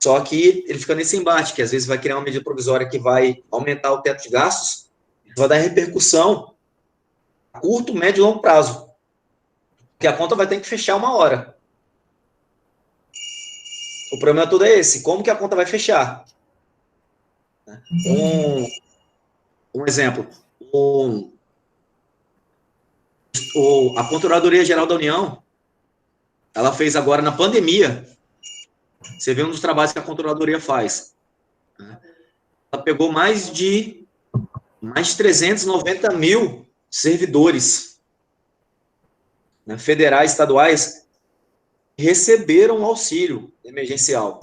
Speaker 1: Só que ele fica nesse embate, que às vezes vai criar uma medida provisória que vai aumentar o teto de gastos, vai dar repercussão a curto, médio e longo prazo. Porque a conta vai ter que fechar uma hora. O problema todo é esse, como que a conta vai fechar? Um exemplo, a Controladoria Geral da União, ela fez agora na pandemia, você vê um dos trabalhos que a Controladoria faz, ela pegou mais de 390 mil servidores, né, federais, estaduais, que receberam auxílio emergencial,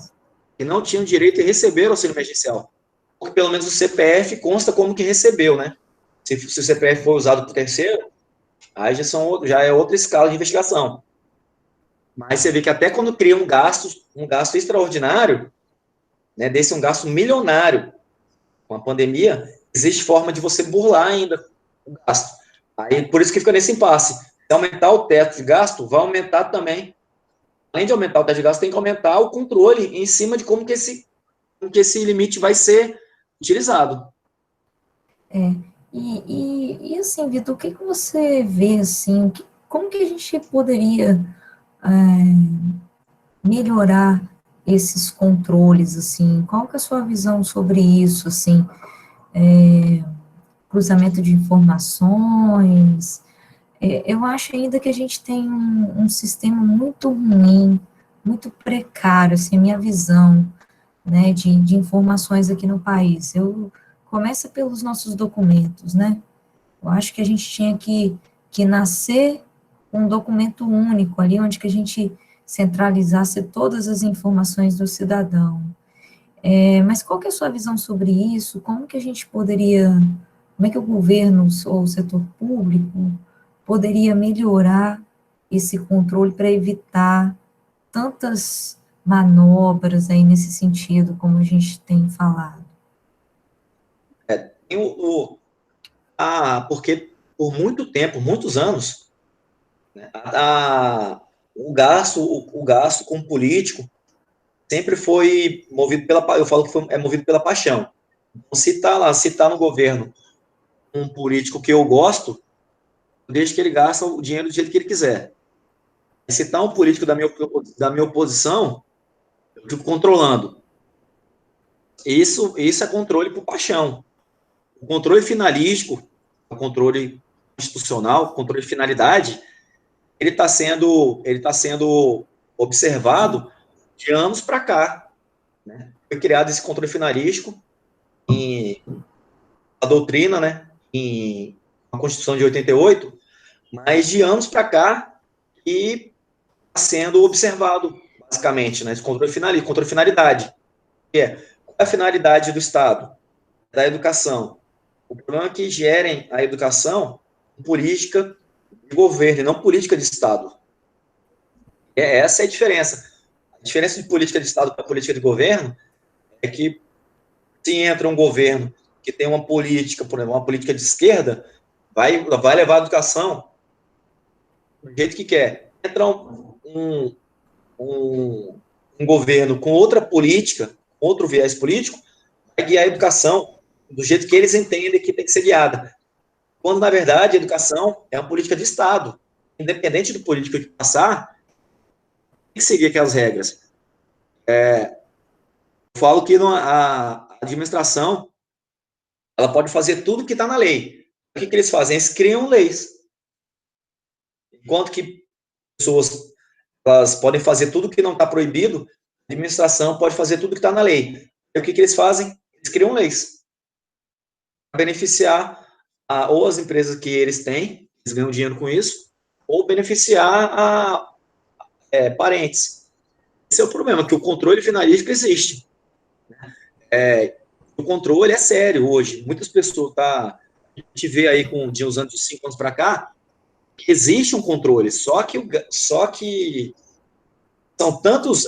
Speaker 1: que não tinham direito a receber auxílio emergencial, porque pelo menos o CPF consta como que recebeu, né? Se o CPF for usado por terceiro, aí já é outra escala de investigação. Mas você vê que até quando cria um gasto extraordinário, né, desse um gasto milionário com a pandemia, existe forma de você burlar ainda o gasto. Aí, por isso que fica nesse impasse. Se aumentar o teto de gasto, vai aumentar também. Além de aumentar o teto de gasto, tem que aumentar o controle em cima de como que esse limite vai ser utilizado.
Speaker 2: E assim, Vitor, o que você vê, assim, como que a gente poderia melhorar esses controles, assim? Qual que é a sua visão sobre isso, assim? Cruzamento de informações? Eu acho ainda que a gente tem um sistema muito ruim, muito precário, assim, a minha visão, né, de informações aqui no país. Começa pelos nossos documentos, né? Eu acho que a gente tinha que nascer com um documento único ali, onde que a gente centralizasse todas as informações do cidadão. Mas qual que é a sua visão sobre isso? Como que a gente poderia, como é que o governo ou o setor público poderia melhorar esse controle para evitar tantas manobras aí nesse sentido, como a gente tem falado?
Speaker 1: Porque por muito tempo, muitos anos, né, o gasto com político sempre foi movido eu falo que é movido pela paixão. Então, se tá no governo um político que eu gosto, desde que ele gasta o dinheiro do jeito que ele quiser. Se está um político da minha oposição, eu fico controlando. Isso é controle por paixão. O controle finalístico, o controle institucional, o controle de finalidade, ele está sendo observado de anos para cá. Né? Foi criado esse controle finalístico em a doutrina, né? Em a Constituição de 88, mas de anos para cá e está sendo observado, basicamente, né? Esse controle finalidade. Qual é a finalidade do Estado? Da educação. O problema é que gerem a educação política de governo e não política de Estado. Essa é a diferença. A diferença de política de Estado para política de governo é que se entra um governo que tem uma política, por exemplo, uma política de esquerda, vai levar a educação do jeito que quer. Entra um governo com outra política, outro viés político, vai guiar a educação do jeito que eles entendem que tem que ser guiada. Quando, na verdade, a educação é uma política de Estado. Independente do político que passar, tem que seguir aquelas regras. Eu falo que a administração ela pode fazer tudo que está na lei. O que eles fazem? Eles criam leis. Enquanto que pessoas elas podem fazer tudo que não está proibido, a administração pode fazer tudo que está na lei. E o que eles fazem? Eles criam leis para beneficiar ou as empresas que eles têm, eles ganham dinheiro com isso, ou beneficiar parentes. Esse é o problema, que o controle finalístico existe. O controle é sério hoje. Muitas pessoas, a gente vê aí de uns anos, de 5 anos para cá, existe um controle, só que são tantos,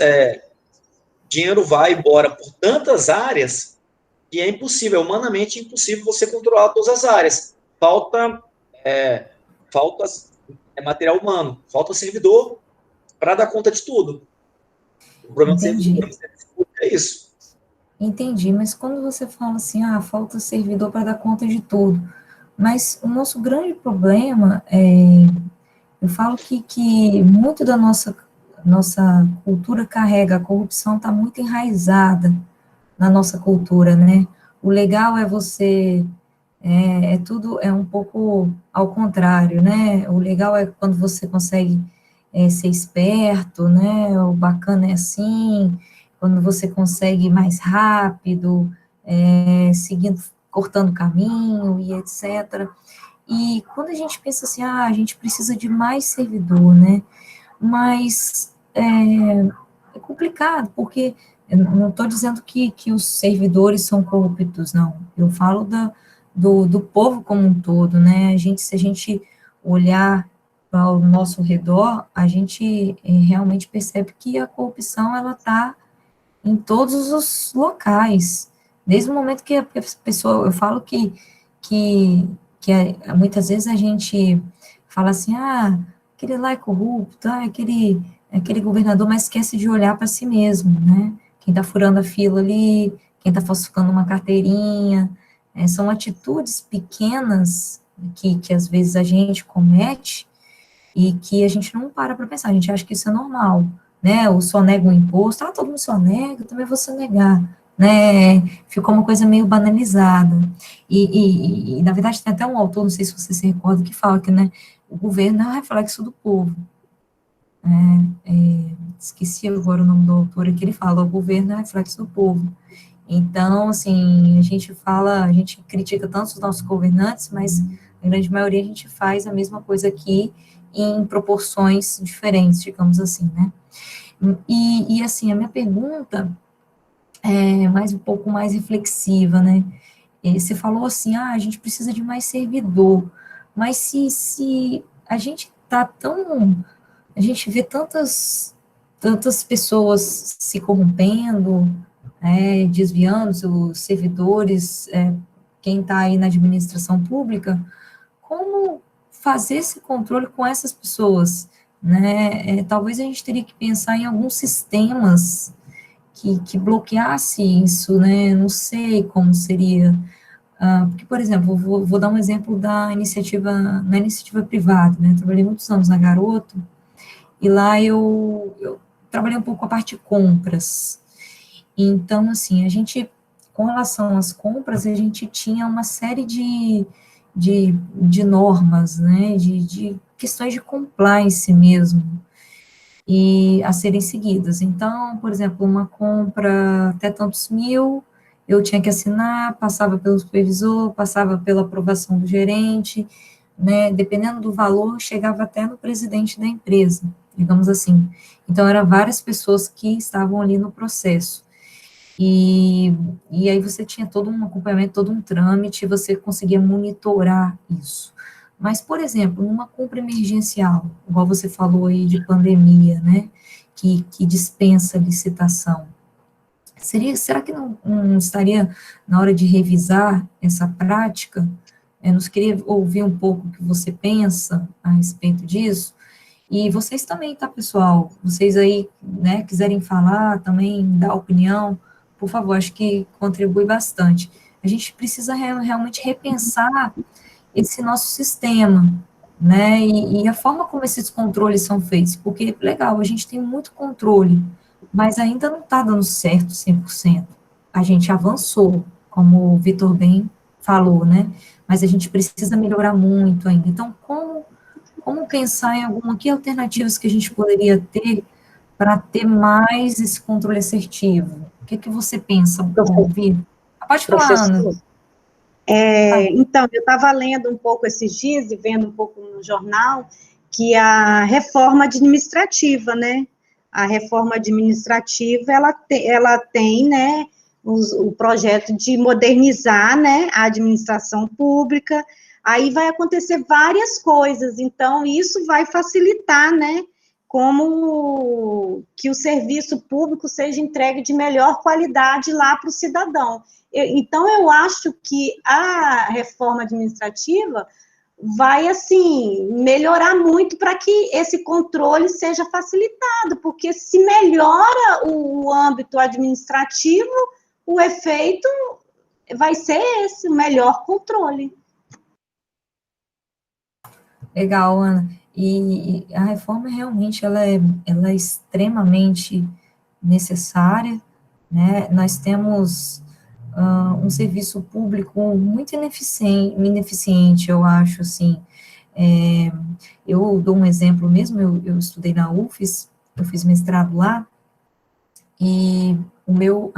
Speaker 1: dinheiro vai embora por tantas áreas que é impossível, é humanamente impossível você controlar todas as áreas. Falta material humano, falta servidor para dar conta de tudo. O problema é isso.
Speaker 2: Entendi, mas quando você fala assim, falta servidor para dar conta de tudo, mas o nosso grande problema eu falo que muito da nossa cultura carrega, a corrupção está muito enraizada na nossa cultura, né? O legal é você, tudo um pouco ao contrário, né? O legal é quando você consegue ser esperto, né? O bacana é assim, quando você consegue ir mais rápido, seguindo, cortando caminho e etc. E quando a gente pensa assim, a gente precisa de mais servidor, né? Mas é complicado, porque eu não estou dizendo que os servidores são corruptos, não. Eu falo do povo como um todo, né? Se a gente olhar ao nosso redor, a gente realmente percebe que a corrupção, ela está em todos os locais. Desde o momento que a pessoa, eu falo que muitas vezes a gente fala assim, aquele lá é corrupto, aquele governador, mas esquece de olhar para si mesmo, né? Quem está furando a fila ali, quem está falsificando uma carteirinha, são atitudes pequenas que às vezes a gente comete e que a gente não para pensar, a gente acha que isso é normal, né? Ou só nega um imposto, todo mundo só nega, também vou só negar, né? Ficou uma coisa meio banalizada. E na verdade, tem até um autor, não sei se você se recorda, que fala que, né, o governo é um reflexo do povo. Esqueci agora o nome do autor, que ele fala, o governo é um reflexo do povo. Então, assim, a gente critica tanto os nossos governantes, mas a grande maioria a gente faz a mesma coisa aqui em proporções diferentes, digamos assim, né? E assim, a minha pergunta é um pouco mais reflexiva, né? Você falou assim, a gente precisa de mais servidor, mas se a gente a gente vê tantas pessoas se corrompendo, desviando os servidores, quem está aí na administração pública, como fazer esse controle com essas pessoas, né? Talvez a gente teria que pensar em alguns sistemas que bloqueasse isso, né? Não sei como seria. Porque, por exemplo, vou dar um exemplo na iniciativa privada, né? Eu trabalhei muitos anos na Garoto, e lá eu trabalhei um pouco com a parte de compras. Então, assim, com relação às compras, a gente tinha uma série de normas, né? De questões de compliance mesmo, e a serem seguidas. Então, por exemplo, uma compra até tantos mil, eu tinha que assinar, passava pelo supervisor, passava pela aprovação do gerente, né, dependendo do valor, chegava até no presidente da empresa, digamos assim. Então, eram várias pessoas que estavam ali no processo. E aí você tinha todo um acompanhamento, todo um trâmite, você conseguia monitorar isso. Mas, por exemplo, numa compra emergencial, igual você falou aí de pandemia, né, que dispensa licitação, será que não estaria na hora de revisar essa prática, Nós queria ouvir um pouco o que você pensa a respeito disso, e vocês também, tá, pessoal? Vocês aí, né, quiserem falar também, dar opinião, por favor, acho que contribui bastante. A gente precisa realmente repensar esse nosso sistema, né, e a forma como esses controles são feitos, porque, legal, a gente tem muito controle, mas ainda não está dando certo 100%. A gente avançou, como o Vitor bem falou, né, mas a gente precisa melhorar muito ainda. Então, como pensar em que alternativas que a gente poderia ter para ter mais esse controle assertivo? O que você pensa, Vitor? Pode falar, Ana.
Speaker 4: Professor, então, eu estava lendo um pouco esses dias e vendo um pouco no jornal que a reforma administrativa, né? A reforma administrativa, ela tem, né, o projeto de modernizar, né, a administração pública. Aí vai acontecer várias coisas, então isso vai facilitar, né, como que o serviço público seja entregue de melhor qualidade lá para o cidadão. Então, eu acho que a reforma administrativa vai, assim, melhorar muito para que esse controle seja facilitado, porque se melhora o âmbito administrativo, o efeito vai ser esse, o melhor controle.
Speaker 2: Legal, Ana. E a reforma realmente ela é extremamente necessária, né? Nós temos um serviço público muito ineficiente, eu acho, assim. Eu dou um exemplo mesmo, eu estudei na UFES, eu fiz mestrado lá, e o meu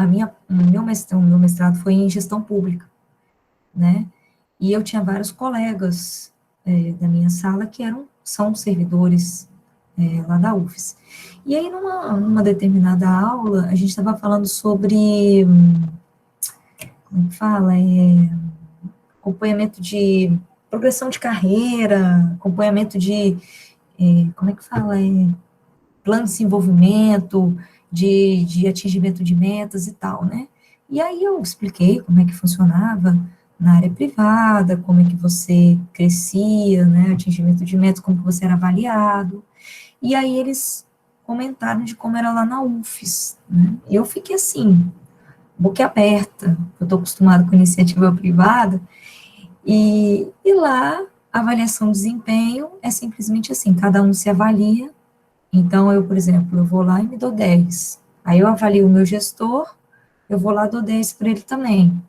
Speaker 2: mestrado foi em gestão pública, né? E eu tinha vários colegas da minha sala que são servidores lá da UFES. E aí, numa determinada aula, a gente estava falando sobre, como que fala, acompanhamento de progressão de carreira, acompanhamento de, como é que fala, plano de desenvolvimento, de atingimento de metas e tal, né? E aí eu expliquei como é que funcionava na área privada, como é que você crescia, né, atingimento de metas, como que você era avaliado, e aí eles comentaram de como era lá na UFES, né? E eu fiquei assim, boca aberta, eu estou acostumada com iniciativa privada, e lá a avaliação de desempenho é simplesmente assim, cada um se avalia. Então, eu, por exemplo, eu vou lá e me dou 10. Aí eu avalio o meu gestor, eu vou lá e dou 10 para ele também.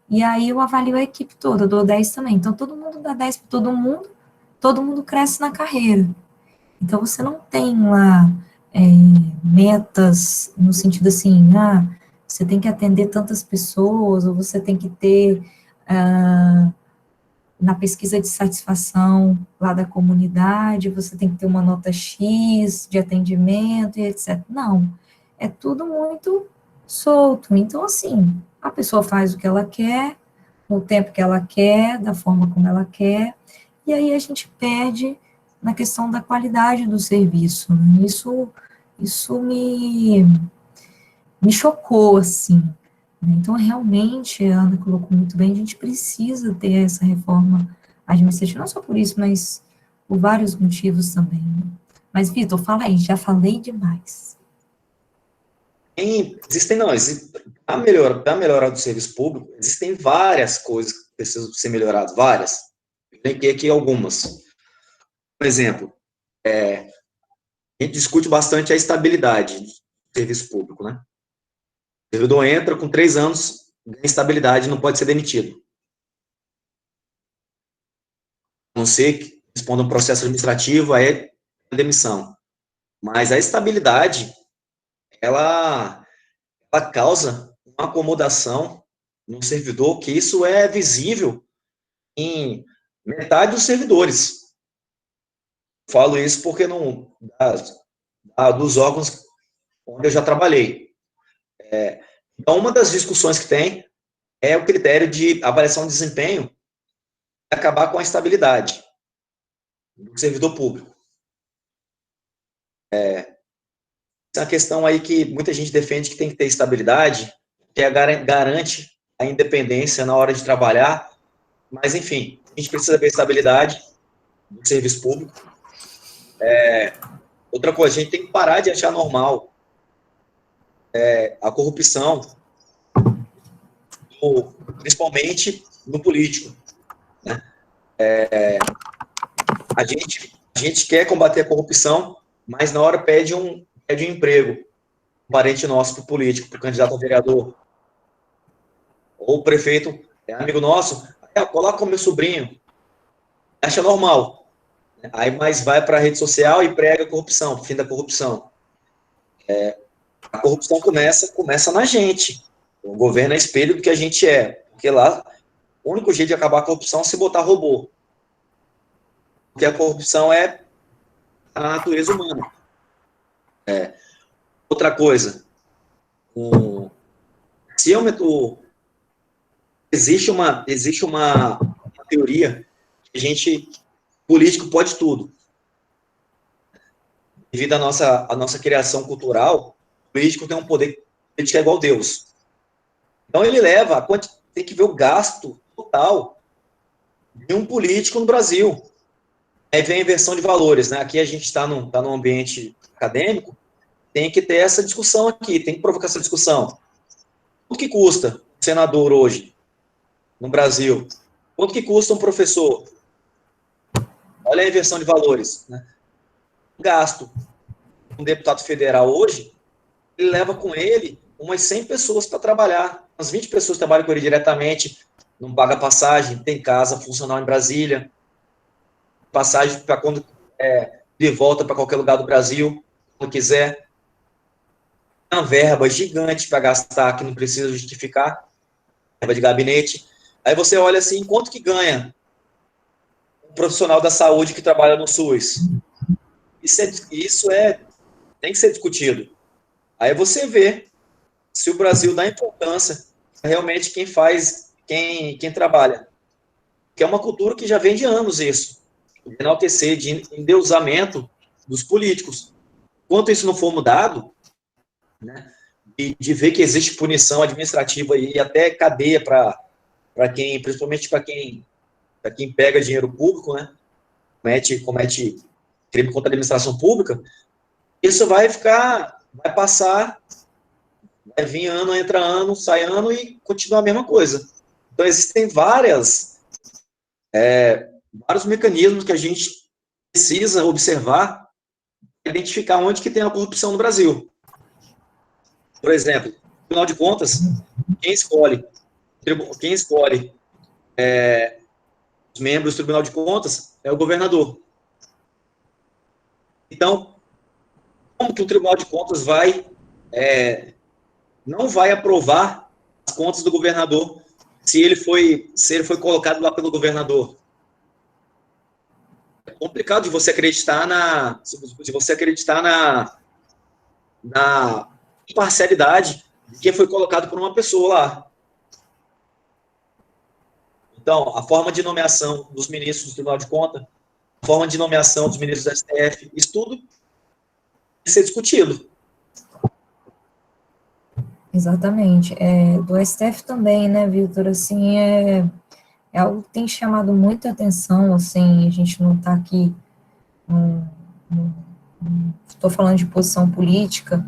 Speaker 2: E aí eu avalio a equipe toda, eu dou 10 também. Então, todo mundo dá 10 para todo mundo cresce na carreira. Então, você não tem lá metas no sentido assim, você tem que atender tantas pessoas, ou você tem que ter, na pesquisa de satisfação lá da comunidade, você tem que ter uma nota X de atendimento e etc. Não, é tudo muito solto. Então, assim, a pessoa faz o que ela quer, no tempo que ela quer, da forma como ela quer, e aí a gente perde na questão da qualidade do serviço, né? Isso me chocou, assim, né? Então, realmente, a Ana colocou muito bem, a gente precisa ter essa reforma administrativa, não só por isso, mas por vários motivos também, né? Mas, Vitor, fala aí, já falei demais.
Speaker 1: Para melhorar o serviço público, existem várias coisas que precisam ser melhoradas, várias. Eu elenquei aqui algumas. Por exemplo, a gente discute bastante a estabilidade do serviço público, né? O servidor entra com 3 anos, ganha estabilidade, não pode ser demitido. A não ser que responda um processo administrativo, aí é demissão. Mas a estabilidade, ela causa uma acomodação no servidor, que isso é visível em metade dos servidores. Falo isso porque dos órgãos onde eu já trabalhei. Então, uma das discussões que tem é o critério de avaliação de desempenho e acabar com a estabilidade do servidor público. Essa é uma questão aí que muita gente defende que tem que ter estabilidade, que garante a independência na hora de trabalhar, mas, enfim, a gente precisa ver estabilidade no serviço público. Outra coisa, a gente tem que parar de achar normal a corrupção, principalmente no político, né? A gente quer combater a corrupção, mas na hora pede um emprego, um parente nosso para o político, para o candidato a vereador. Ou o prefeito é amigo nosso, coloca como meu sobrinho. Acha normal. Aí mais vai para a rede social e prega a corrupção, fim da corrupção. A corrupção começa na gente. O governo é espelho do que a gente é. Porque lá, o único jeito de acabar a corrupção é se botar robô. Porque a corrupção é a natureza humana. Outra coisa, existe uma teoria que político pode tudo. Devido à nossa criação cultural, o político tem um poder, político é igual a Deus. Então ele tem que ver o gasto total de um político no Brasil. Aí vem a inversão de valores, né? Aqui a gente está num ambiente acadêmico, tem que ter essa discussão aqui, tem que provocar essa discussão. Quanto que custa um senador hoje, no Brasil? Quanto que custa um professor? Olha a inversão de valores, né? Gasto. Um deputado federal hoje, ele leva com ele umas 100 pessoas para trabalhar. Umas 20 pessoas trabalham com ele diretamente, não paga passagem, tem casa funcional em Brasília, passagem para quando de volta para qualquer lugar do Brasil, quando quiser. Uma verba gigante para gastar, que não precisa justificar, verba de gabinete. Aí você olha assim, quanto que ganha um profissional da saúde que trabalha no SUS? Isso tem que ser discutido. Aí você vê se o Brasil dá importância realmente quem trabalha. Que é uma cultura que já vem de anos isso. De enaltecer, de endeusamento dos políticos. Enquanto isso não for mudado, né, de ver que existe punição administrativa e até cadeia para principalmente para quem pega dinheiro público, né, comete crime contra a administração pública, isso vai passar, vai vir ano, entra ano, sai ano e continua a mesma coisa. Então, existem vários mecanismos que a gente precisa observar para identificar onde que tem a corrupção no Brasil. Por exemplo, no Tribunal de Contas, quem escolhe os membros do Tribunal de Contas é o governador. Então, como que o Tribunal de Contas não vai aprovar as contas do governador se ele foi colocado lá pelo governador? É complicado de você acreditar na imparcialidade de quem foi colocado por uma pessoa lá. Então, a forma de nomeação dos ministros do Tribunal de Contas, a forma de nomeação dos ministros do STF, isso tudo tem que ser discutido.
Speaker 2: Exatamente. Do STF também, né, Vitor, assim, é algo que tem chamado muita atenção, assim, a gente não está aqui, estou falando de posição política,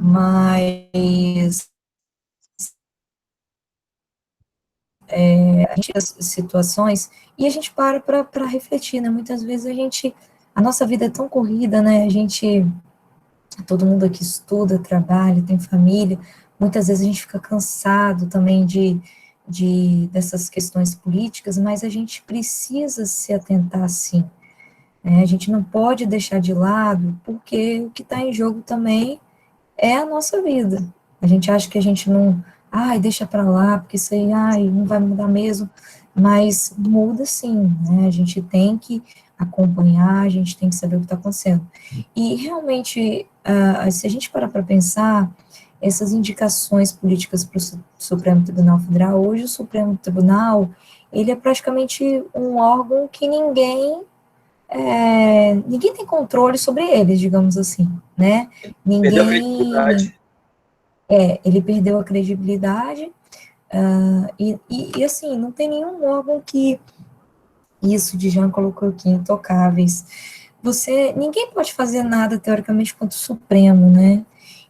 Speaker 2: mas a gente as situações e a gente para refletir, né? Muitas vezes a nossa vida é tão corrida, né? Todo mundo aqui estuda, trabalha, tem família. Muitas vezes a gente fica cansado também dessas questões políticas, mas a gente precisa se atentar, sim. A gente não pode deixar de lado, porque o que está em jogo também é a nossa vida. A gente acha que a gente não, deixa para lá, porque isso aí, não vai mudar mesmo, mas muda sim, né? A gente tem que acompanhar, a gente tem que saber o que está acontecendo. E realmente, se a gente parar para pensar, essas indicações políticas para o Supremo Tribunal Federal, hoje o Supremo Tribunal, ele é praticamente um órgão que ninguém tem controle sobre eles, digamos assim, né?
Speaker 1: Perdeu a credibilidade.
Speaker 2: Ele perdeu a credibilidade, e assim, não tem nenhum órgão que Isso, Djan colocou aqui, intocáveis. Ninguém pode fazer nada, teoricamente, contra o Supremo, né?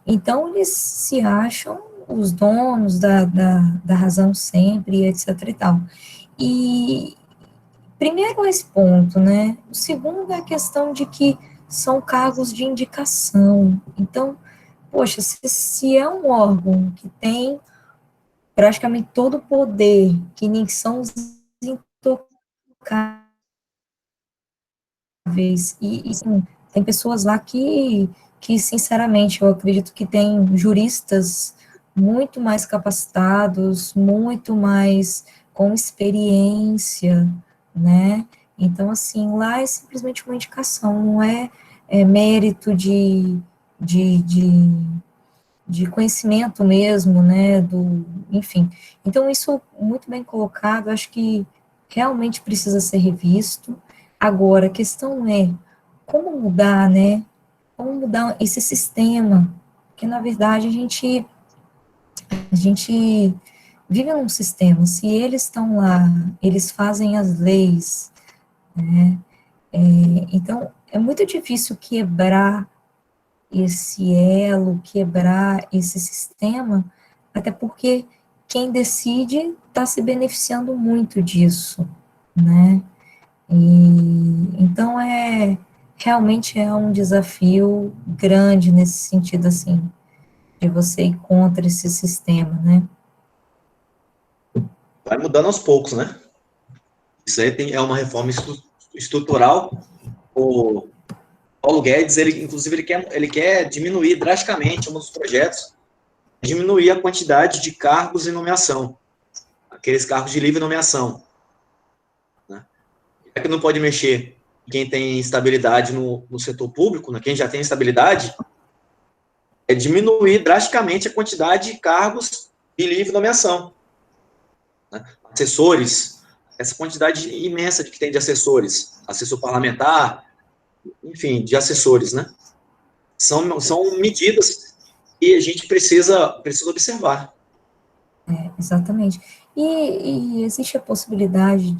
Speaker 2: Então, eles se acham os donos da razão sempre, etc e tal. E, primeiro, esse ponto, né? O segundo é a questão de que são cargos de indicação. Então, poxa, se é um órgão que tem praticamente todo o poder, que nem são os intocáveis, e sim, tem pessoas lá que, sinceramente, eu acredito que tem juristas muito mais capacitados, muito mais com experiência, né? Então, assim, lá é simplesmente uma indicação, não é mérito de, de, de conhecimento mesmo, né, enfim. Então, isso muito bem colocado, acho que realmente precisa ser revisto. Agora, a questão é como mudar, né, como mudar esse sistema, porque, na verdade, a gente vive num sistema, se eles estão lá, eles fazem as leis, né, então, é muito difícil quebrar esse elo, quebrar esse sistema, até porque quem decide está se beneficiando muito disso, né? Então realmente é um desafio grande nesse sentido, assim, de você ir contra esse sistema, né?
Speaker 1: Vai mudando aos poucos, né? Isso aí é uma reforma estrutural. O Paulo Guedes, inclusive, ele quer diminuir drasticamente um dos projetos, diminuir a quantidade de cargos em nomeação, aqueles cargos de livre nomeação, né? É que não pode mexer quem tem estabilidade no setor público, né? Quem já tem estabilidade, é diminuir drasticamente a quantidade de cargos de livre nomeação, né? Assessores, essa quantidade imensa que tem de assessores, assessor parlamentar, enfim, de assessores, né? São medidas que a gente precisa observar.
Speaker 2: Exatamente. E existe a possibilidade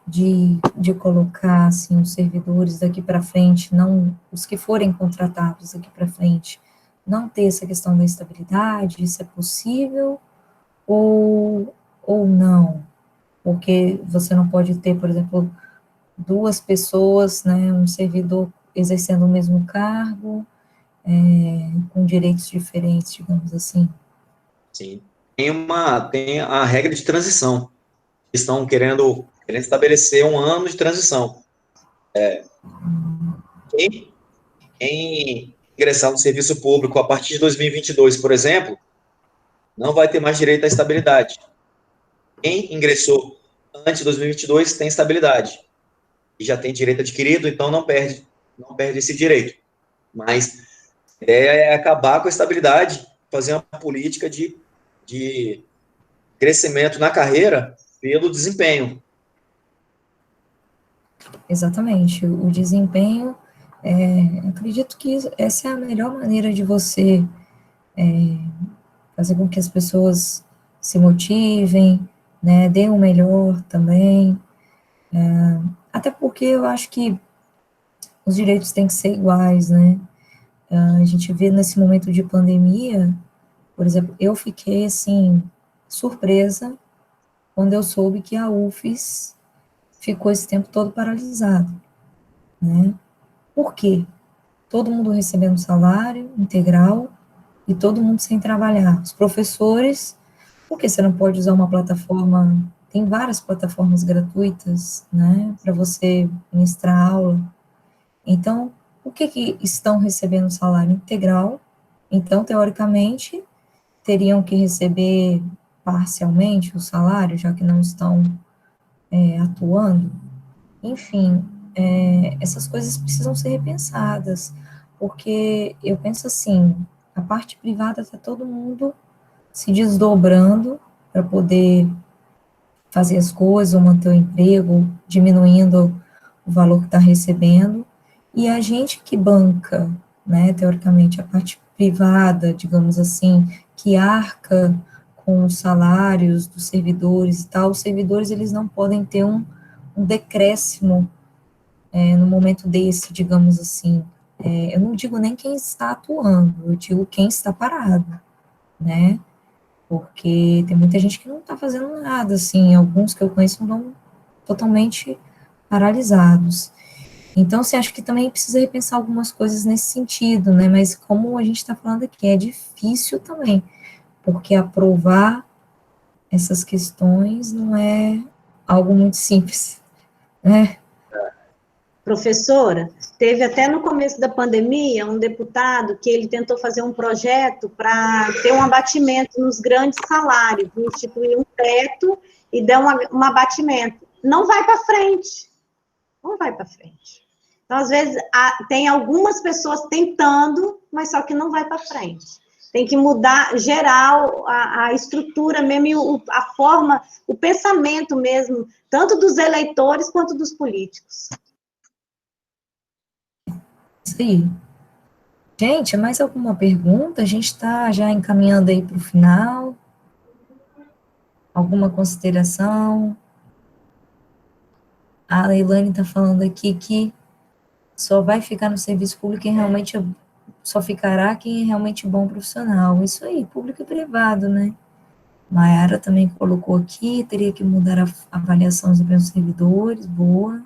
Speaker 2: de colocar, assim, os servidores daqui para frente, não os que forem contratados daqui para frente, não ter essa questão da estabilidade, isso é possível ou não? Porque você não pode ter, por exemplo, duas pessoas, né, um servidor exercendo o mesmo cargo, com direitos diferentes, digamos assim.
Speaker 1: Sim. Tem a regra de transição. Estão querendo estabelecer um ano de transição. Quem ingressar no serviço público a partir de 2022, por exemplo, não vai ter mais direito à estabilidade. Quem ingressou antes de 2022 tem estabilidade e já tem direito adquirido, então não perde esse direito. Mas a ideia é acabar com a estabilidade, fazer uma política de crescimento na carreira pelo desempenho.
Speaker 2: Exatamente, o desempenho, acredito que essa é a melhor maneira de você fazer com que as pessoas se motivem, né, deem o melhor também, até porque eu acho que os direitos têm que ser iguais, né, a gente vê nesse momento de pandemia, por exemplo, eu fiquei, assim, surpresa quando eu soube que a UFES ficou esse tempo todo paralisado, né, por quê? Todo mundo recebendo salário integral e todo mundo sem trabalhar. Os professores, por que você não pode usar uma plataforma? Tem várias plataformas gratuitas, né, para você ministrar aula. Então, por que estão recebendo salário integral? Então, teoricamente, teriam que receber parcialmente o salário, já que não estão atuando. Enfim, essas coisas precisam ser repensadas, porque eu penso assim, a parte privada está todo mundo se desdobrando para poder fazer as coisas, ou manter o emprego, diminuindo o valor que está recebendo, e a gente que banca, né, teoricamente, a parte privada, digamos assim, que arca com os salários dos servidores e tal, os servidores, eles não podem ter um um decréscimo no momento desse, digamos assim. Eu não digo nem quem está atuando, eu digo quem está parado, né? Porque tem muita gente que não está fazendo nada, assim, alguns que eu conheço estão totalmente paralisados. Então, você acha que também precisa repensar algumas coisas nesse sentido, né? Mas como a gente está falando aqui, é difícil também, porque aprovar essas questões não é algo muito simples, né?
Speaker 4: Professora, teve até no começo da pandemia um deputado que ele tentou fazer um projeto para ter um abatimento nos grandes salários, instituir um teto e dar um abatimento. Não vai para frente. Não vai para frente. Então, às vezes, tem algumas pessoas tentando, mas só que não vai para frente. Tem que mudar geral a estrutura mesmo, a forma, o pensamento mesmo, tanto dos eleitores quanto dos políticos.
Speaker 2: Isso aí. Gente, mais alguma pergunta? A gente está já encaminhando aí para o final. Alguma consideração? A Leilane está falando aqui que só vai ficar no serviço público quem realmente só ficará quem é realmente bom profissional. Isso aí, público e privado, né? Mayara também colocou aqui, teria que mudar a avaliação dos bens servidores, boa.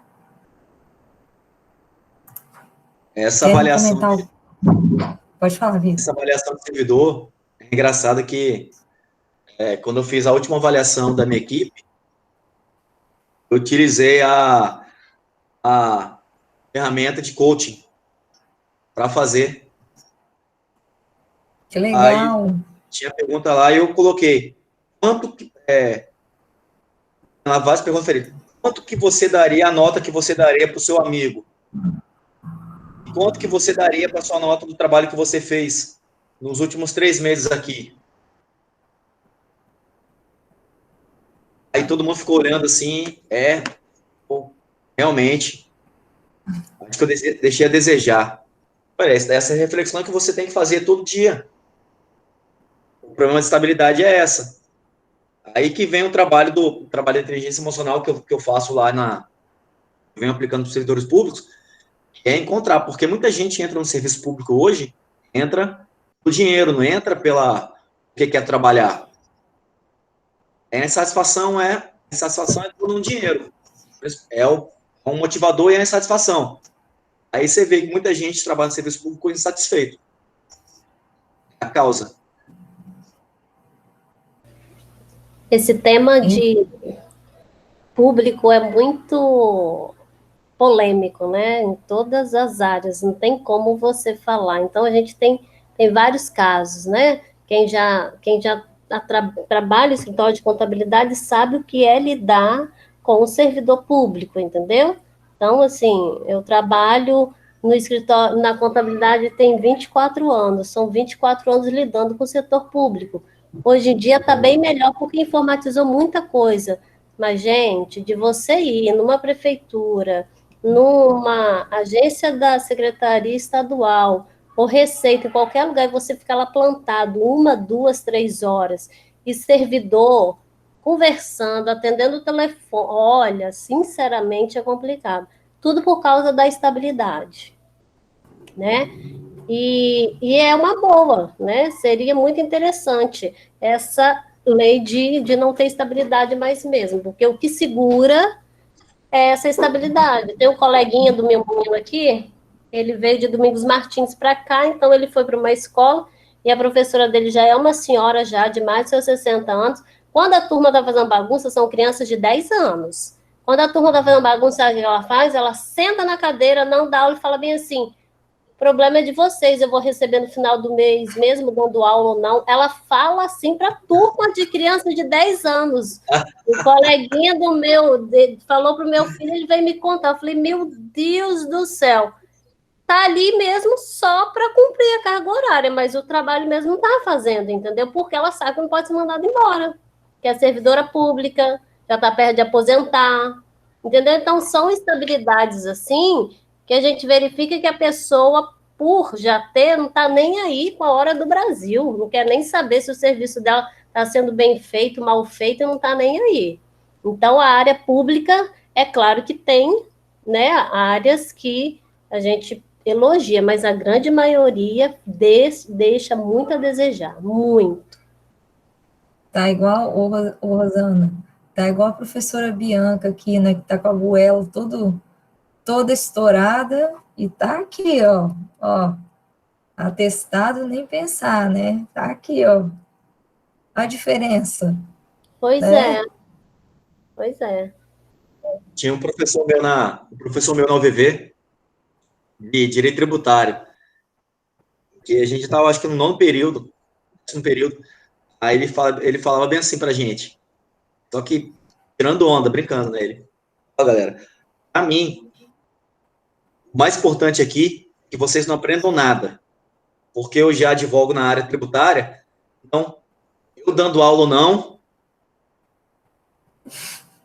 Speaker 1: Essa avaliação,
Speaker 2: Pode falar, Vitor.
Speaker 1: essa avaliação do servidor, é engraçado que quando eu fiz a última avaliação da minha equipe, eu utilizei a ferramenta de coaching para fazer.
Speaker 2: Que legal.
Speaker 1: Aí, tinha pergunta lá e eu coloquei, na várias perguntas, falei, quanto que você daria, a nota que você daria para o seu amigo? Quanto que você daria para a sua nota do trabalho que você fez nos últimos 3 meses aqui? Aí todo mundo ficou olhando assim, realmente, acho que eu deixei a desejar. Parece, essa reflexão que você tem que fazer todo dia. O problema de estabilidade é essa. Aí que vem o trabalho de inteligência emocional que eu faço lá venho aplicando para os servidores públicos, que é encontrar, porque muita gente entra no serviço público hoje, entra pelo dinheiro, não entra porque quer trabalhar. A insatisfação é por um dinheiro. Um motivador e a insatisfação. Aí você vê que muita gente trabalha no serviço público insatisfeito. A causa.
Speaker 5: Esse tema de público é muito polêmico, né? Em todas as áreas, não tem como você falar. Então, a gente tem vários casos, né? Quem já trabalha em escritório de contabilidade sabe o que é lidar com o servidor público, entendeu? Então, assim, eu trabalho no escritório, na contabilidade tem 24 anos, são 24 anos lidando com o setor público. Hoje em dia está bem melhor porque informatizou muita coisa. Mas, gente, de você ir numa prefeitura, numa agência da Secretaria Estadual, ou Receita, em qualquer lugar, e você ficar lá plantado 1, 2, 3 horas, e servidor conversando, atendendo o telefone, olha, sinceramente é complicado. Tudo por causa da estabilidade, né? E é uma boa, né? Seria muito interessante essa lei de não ter estabilidade mais mesmo, porque o que segura é essa estabilidade. Tem um coleguinha do meu menino aqui, ele veio de Domingos Martins para cá, então ele foi para uma escola, e a professora dele já é uma senhora já de mais de seus 60 anos. Quando a turma está fazendo bagunça, são crianças de 10 anos. Quando a turma está fazendo bagunça, sabe o que ela faz? Ela senta na cadeira, não dá aula e fala bem assim, o problema é de vocês, eu vou receber no final do mês, mesmo dando aula ou não. Ela fala assim para a turma de criança de 10 anos. O coleguinha falou para o meu filho, ele veio me contar. Eu falei, meu Deus do céu, tá ali mesmo só para cumprir a carga horária, mas o trabalho mesmo não tá fazendo, entendeu? Porque ela sabe que não pode ser mandada embora, que é servidora pública, já está perto de aposentar, entendeu? Então, são estabilidades assim que a gente verifica que a pessoa, por já ter, não está nem aí com a hora do Brasil, não quer nem saber se o serviço dela está sendo bem feito, mal feito, não está nem aí. Então, a área pública É claro que tem, né, áreas que a gente elogia, mas a grande maioria deixa muito a desejar, muito.
Speaker 2: Tá igual, ô Rosana, tá igual a professora Bianca aqui, né, que tá com a goela toda estourada e tá aqui, ó, atestado nem pensar, né? Tá aqui, ó, a diferença,
Speaker 5: Pois é,
Speaker 2: né?
Speaker 5: pois é.
Speaker 1: Tinha um professor meu na UVV, de Direito Tributário, que a gente estava, acho que no nono período, décimo período, aí ele falava bem assim pra gente, só que tirando onda, brincando, né, ele. Ó, galera, pra mim, o mais importante aqui é que vocês não aprendam nada, porque eu já advogo na área tributária, então, eu dando aula ou não,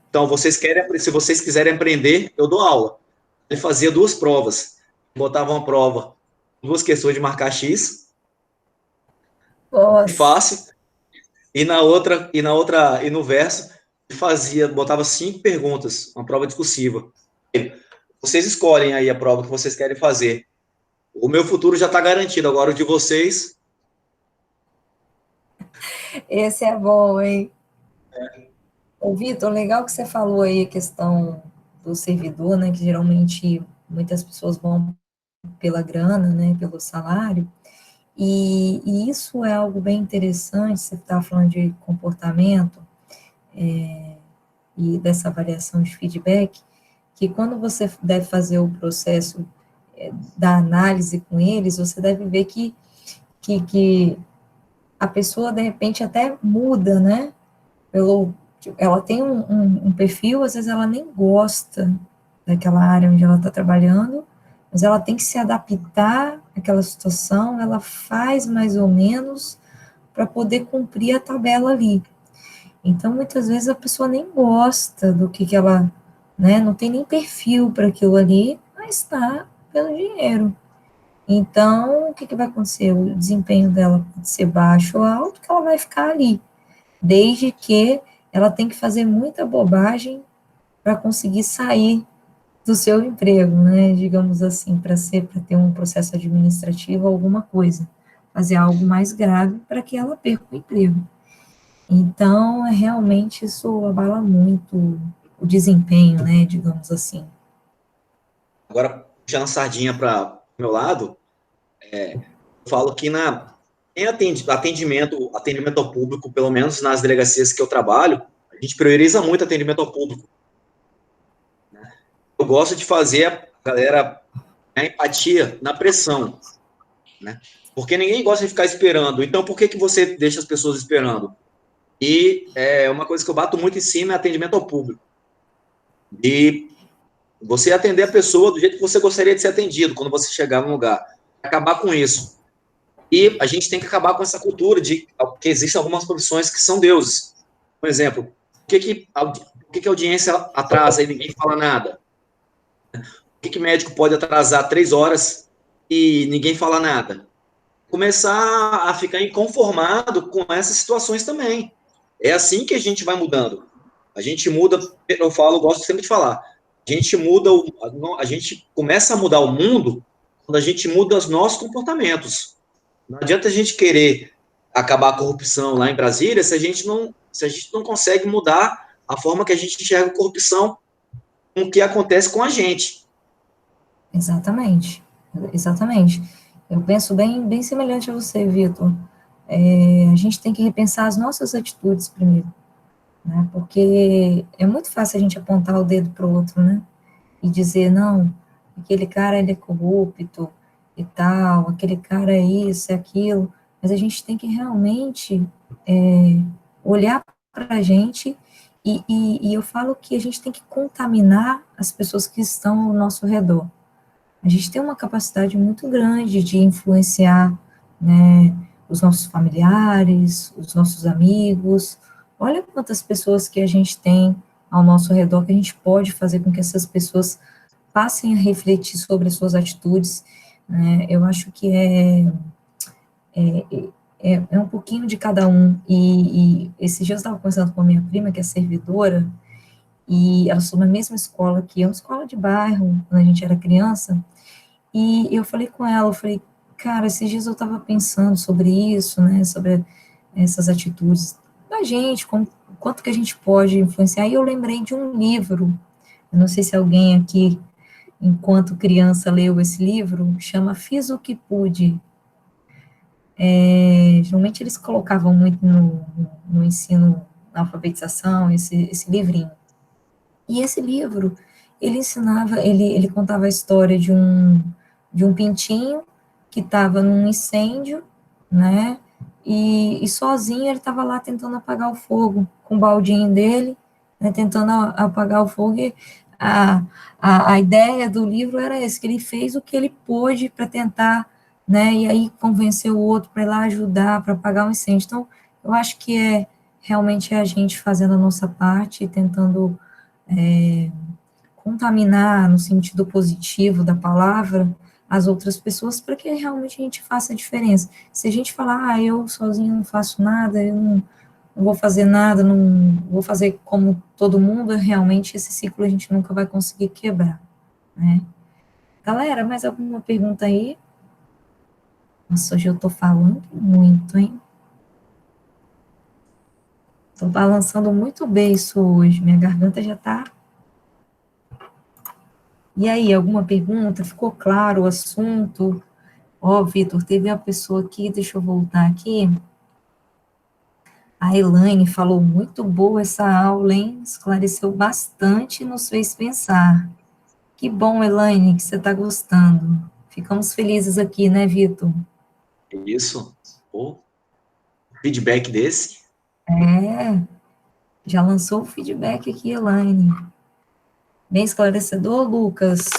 Speaker 1: então, se vocês quiserem aprender, eu dou aula. Ele fazia duas provas, botava uma prova, duas questões de marcar X,
Speaker 2: Nossa,
Speaker 1: fácil, e no verso, botava 5 perguntas, uma prova discursiva. Vocês escolhem aí a prova que vocês querem fazer. O meu futuro já está garantido, agora o de vocês.
Speaker 2: esse é bom, hein? Ô, Vitor, legal que você falou aí a questão do servidor, né, que geralmente muitas pessoas vão pela grana, né, pelo salário, e isso é algo bem interessante, você está falando de comportamento, e dessa avaliação de feedback, que quando você deve fazer o processo da análise com eles, você deve ver que a pessoa, de repente, até muda, né? Ela tem um perfil, às vezes ela nem gosta daquela área onde ela está trabalhando, mas ela tem que se adaptar àquela situação, ela faz mais ou menos para poder cumprir a tabela ali. Então, muitas vezes a pessoa nem gosta do que ela, né, não tem nem perfil para aquilo ali, mas está pelo dinheiro. Então, o que vai acontecer? O desempenho dela pode ser baixo ou alto, que ela vai ficar ali, desde que ela tem que fazer muita bobagem para conseguir sair do seu emprego, né, digamos assim, para ter um processo administrativo, alguma coisa, fazer algo mais grave para que ela perca o emprego. Então, realmente, isso abala muito o desempenho, né, digamos assim.
Speaker 1: Agora, puxando a sardinha para o meu lado, eu falo que em atendimento ao público, pelo menos nas delegacias que eu trabalho, a gente prioriza muito atendimento ao público. Eu gosto de fazer a galera a empatia na pressão, né? Porque ninguém gosta de ficar esperando. Então, por que você deixa as pessoas esperando? E uma coisa que eu bato muito em cima é atendimento ao público. E você atender a pessoa do jeito que você gostaria de ser atendido quando você chegar no lugar. Acabar com isso. E a gente tem que acabar com essa cultura de que existem algumas profissões que são deuses. Por exemplo, por que a audiência atrasa e ninguém fala nada? Por que médico pode atrasar 3 horas e ninguém fala nada? Começar a ficar inconformado com essas situações também. É assim que a gente vai mudando. A gente muda, gosto sempre de falar, a gente começa a mudar o mundo quando a gente muda os nossos comportamentos. Não adianta a gente querer acabar a corrupção lá em Brasília se a gente não consegue mudar a forma que a gente enxerga a corrupção com o que acontece com a gente.
Speaker 2: Exatamente, exatamente. Eu penso bem semelhante a você, Vitor. A gente tem que repensar as nossas atitudes primeiro, né? Porque é muito fácil a gente apontar o dedo para o outro, né? E dizer, não, aquele cara ele é corrupto e tal, aquele cara é isso, é aquilo. Mas a gente tem que realmente olhar para a gente e eu falo que a gente tem que contaminar as pessoas que estão ao nosso redor. A gente tem uma capacidade muito grande de influenciar, né, os nossos familiares, os nossos amigos. Olha quantas pessoas que a gente tem ao nosso redor que a gente pode fazer com que essas pessoas passem a refletir sobre as suas atitudes, né? Eu acho que é um pouquinho de cada um. E esses dias eu estava conversando com a minha prima, que é servidora, e ela estudou na mesma escola que eu, uma escola de bairro, quando a gente era criança, e eu falei com ela, eu falei, cara, esses dias eu estava pensando sobre isso, né, sobre essas atitudes da gente, quanto que a gente pode influenciar, e eu lembrei de um livro, eu não sei se alguém aqui, enquanto criança, leu esse livro, chama Fiz o que Pude. Geralmente eles colocavam muito no ensino, na alfabetização, esse livrinho. E esse livro, ele ensinava, ele contava a história de um pintinho que estava num incêndio, né, e sozinho ele estava lá tentando apagar o fogo, com o baldinho dele, né, tentando apagar o fogo, e a ideia do livro era esse, que ele fez o que ele pôde para tentar, né, e aí convenceu o outro para ir lá ajudar, para apagar o incêndio. Então, eu acho que realmente a gente fazendo a nossa parte, tentando contaminar, no sentido positivo da palavra, as outras pessoas, para que realmente a gente faça a diferença. Se a gente falar, eu sozinho não faço nada, eu não vou fazer nada, não vou fazer como todo mundo, realmente esse ciclo a gente nunca vai conseguir quebrar, né? Galera, mais alguma pergunta aí? Nossa, hoje eu tô falando muito, hein? Tô balançando muito bem isso hoje, minha garganta já tá. E aí, alguma pergunta? Ficou claro o assunto? Ó, Vitor, teve uma pessoa aqui, deixa eu voltar aqui. A Elaine falou, muito boa essa aula, hein? Esclareceu bastante e nos fez pensar. Que bom, Elaine, que você está gostando. Ficamos felizes aqui, né, Vitor?
Speaker 1: Isso. Pô, feedback desse.
Speaker 2: Já lançou o feedback aqui, Elaine. Bem esclarecedor, Lucas.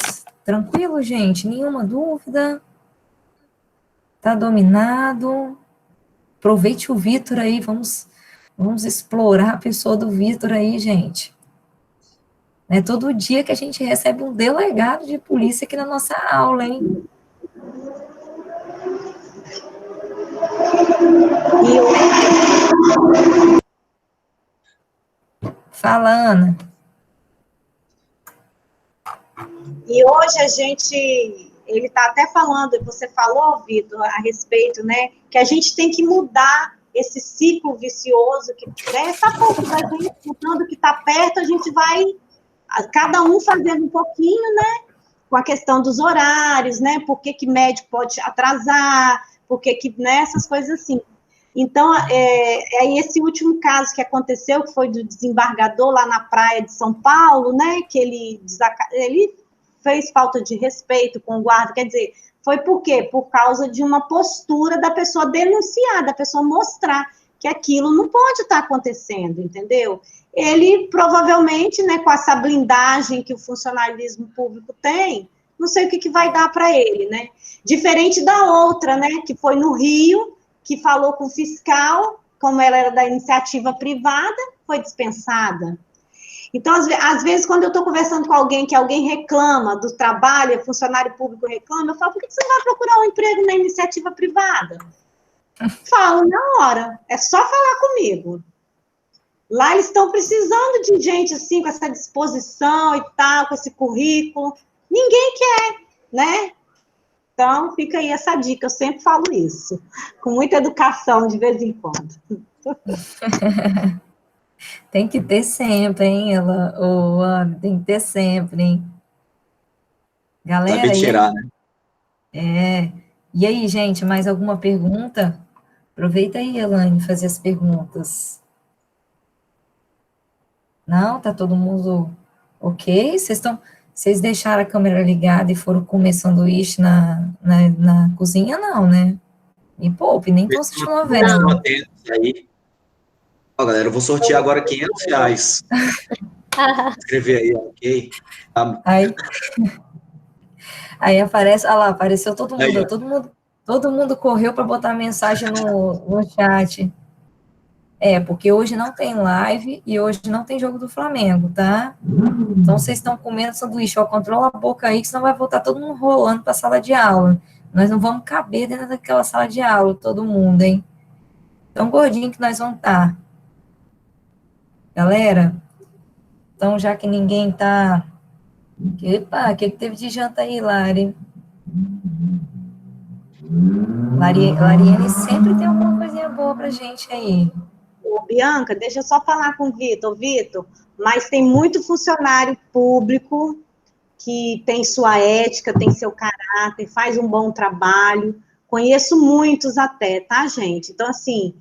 Speaker 2: Tranquilo, gente? Nenhuma dúvida? Tá dominado? Aproveite o Vitor aí, vamos explorar a pessoa do Vitor aí, gente. É todo dia que a gente recebe um delegado de polícia aqui na nossa aula, hein? Fala, Ana.
Speaker 4: E hoje ele está até falando, você falou, Vitor, a respeito, né, que a gente tem que mudar esse ciclo vicioso, que está pouco da gente, mudando que está perto, a gente vai, cada um fazendo um pouquinho, né, com a questão dos horários, né, por que médico pode atrasar, por que, né, essas coisas assim. Então, esse último caso que aconteceu, que foi do desembargador lá na praia de São Paulo, né, que ele fez falta de respeito com o guarda, quer dizer, foi por quê? Por causa de uma postura da pessoa denunciar, da pessoa mostrar que aquilo não pode estar acontecendo, entendeu? Ele, provavelmente, né, com essa blindagem que o funcionalismo público tem, não sei o que vai dar para ele, né? Diferente da outra, né, que foi no Rio, que falou com o fiscal, como ela era da iniciativa privada, foi dispensada. Então, às vezes, quando eu estou conversando com alguém, que alguém reclama do trabalho, funcionário público reclama, eu falo, por que você não vai procurar um emprego na iniciativa privada? Falo, na hora, é só falar comigo. Lá eles estão precisando de gente, assim, com essa disposição e tal, com esse currículo. Ninguém quer, né? Então, fica aí essa dica, eu sempre falo isso, com muita educação, de vez em quando.
Speaker 2: Tem que ter sempre, hein, Ana, tem que ter sempre, hein? Galera,
Speaker 1: Saber tirar, né?
Speaker 2: E aí, gente, mais alguma pergunta? Aproveita aí, Elaine, fazer as perguntas. Não? Tá todo mundo ok? Vocês deixaram a câmera ligada e foram comer sanduíche na cozinha, não, né? Me poupe, nem tô assistindo novela.
Speaker 1: Aí. Ó, galera, eu vou sortear agora R$500. Escrever aí, ok?
Speaker 2: Aí aparece, olha lá, apareceu todo mundo,
Speaker 1: Aí,
Speaker 2: todo mundo correu para botar mensagem no chat. Porque hoje não tem live e hoje não tem jogo do Flamengo, tá? Então vocês estão comendo sanduíche, ó, controla a boca aí, que senão vai voltar todo mundo rolando para a sala de aula. Nós não vamos caber dentro daquela sala de aula, todo mundo, hein? Tão gordinho que nós vamos estar. Galera, Então, já que ninguém tá... Epa, o que teve de janta aí, Lari? Lariane sempre tem alguma coisinha boa pra gente aí.
Speaker 4: Ô, Bianca, deixa eu só falar com o Vitor. Vitor, mas tem muito funcionário público que tem sua ética, tem seu caráter, faz um bom trabalho. Conheço muitos até, tá, gente? Então, assim,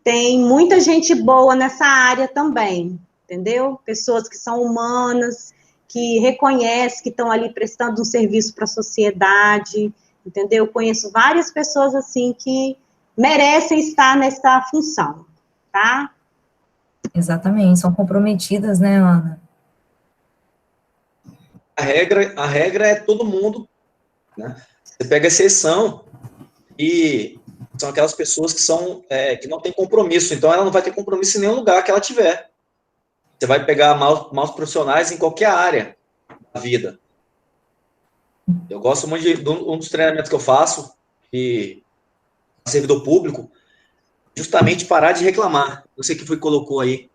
Speaker 4: tem muita gente boa nessa área também, entendeu? Pessoas que são humanas, que reconhecem que estão ali prestando um serviço para a sociedade, entendeu? Conheço várias pessoas, assim, que merecem estar nessa função, tá?
Speaker 2: Exatamente, são comprometidas, né, Ana?
Speaker 1: A regra é todo mundo, né? Você pega exceção e são aquelas pessoas que que não têm compromisso, então ela não vai ter compromisso em nenhum lugar que ela tiver. Você vai pegar maus profissionais em qualquer área da vida. Eu gosto muito de um dos treinamentos que eu faço, e servidor público, justamente parar de reclamar. Você que colocou aí,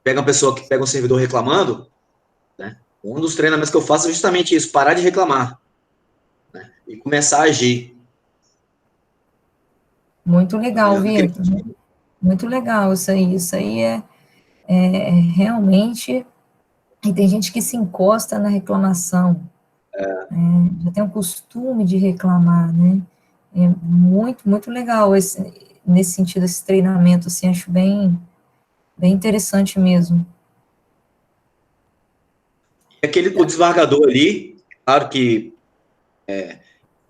Speaker 1: pega uma pessoa que pega um servidor reclamando, né? Um dos treinamentos que eu faço é justamente isso, parar de reclamar, né? E começar a agir.
Speaker 2: Muito legal, Vitor. Muito legal isso aí. Isso aí é realmente... E tem gente que se encosta na reclamação, já tem o costume de reclamar, né? É muito, muito legal nesse sentido, esse treinamento, assim, acho bem interessante mesmo.
Speaker 1: E o desembargador ali, claro que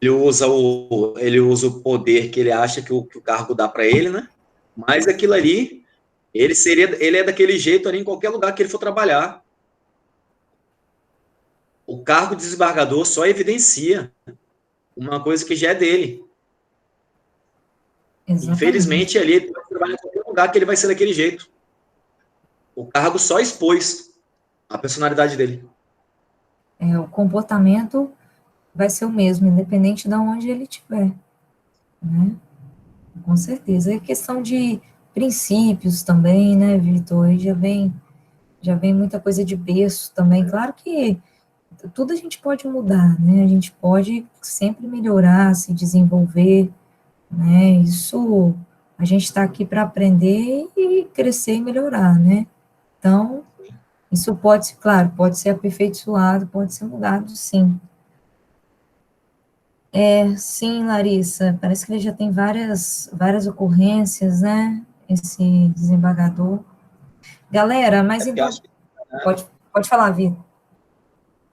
Speaker 1: ele usa o poder que ele acha que o cargo dá para ele, né? Mas aquilo ali, ele é daquele jeito ali em qualquer lugar que ele for trabalhar. O cargo de desembargador só evidencia uma coisa que já é dele.
Speaker 2: Exatamente.
Speaker 1: Infelizmente, ali ele pode trabalhar em qualquer lugar que ele vai ser daquele jeito. O cargo só expôs a personalidade dele.
Speaker 2: O comportamento vai ser o mesmo, independente de onde ele estiver, né? Com certeza. É questão de princípios também, né, Vitor? Aí já vem muita coisa de berço também. Claro que tudo a gente pode mudar, né? A gente pode sempre melhorar, se desenvolver, né? Isso, a gente está aqui para aprender e crescer e melhorar, né? Então, isso pode ser, claro, pode ser aperfeiçoado, pode ser mudado, sim. Sim, Larissa, parece que ele já tem várias ocorrências, né? Esse desembargador. Galera, mas então, pode falar, Vitor.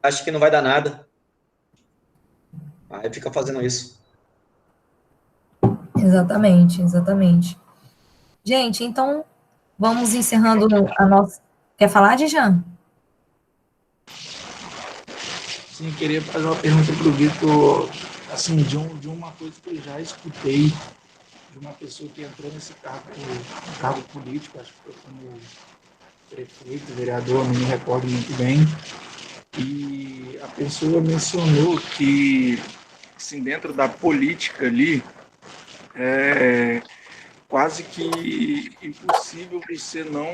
Speaker 1: Acho que não vai dar nada. Aí fica fazendo isso.
Speaker 2: Exatamente, exatamente. Gente, então, vamos encerrando a nossa... Quer falar, Dijan?
Speaker 6: Sim, queria fazer uma pergunta para o Vitor, assim, de uma coisa que eu já escutei de uma pessoa que entrou nesse cargo político, acho que foi como prefeito, vereador, não me recordo muito bem, e a pessoa mencionou que, assim, dentro da política ali, é quase que impossível você não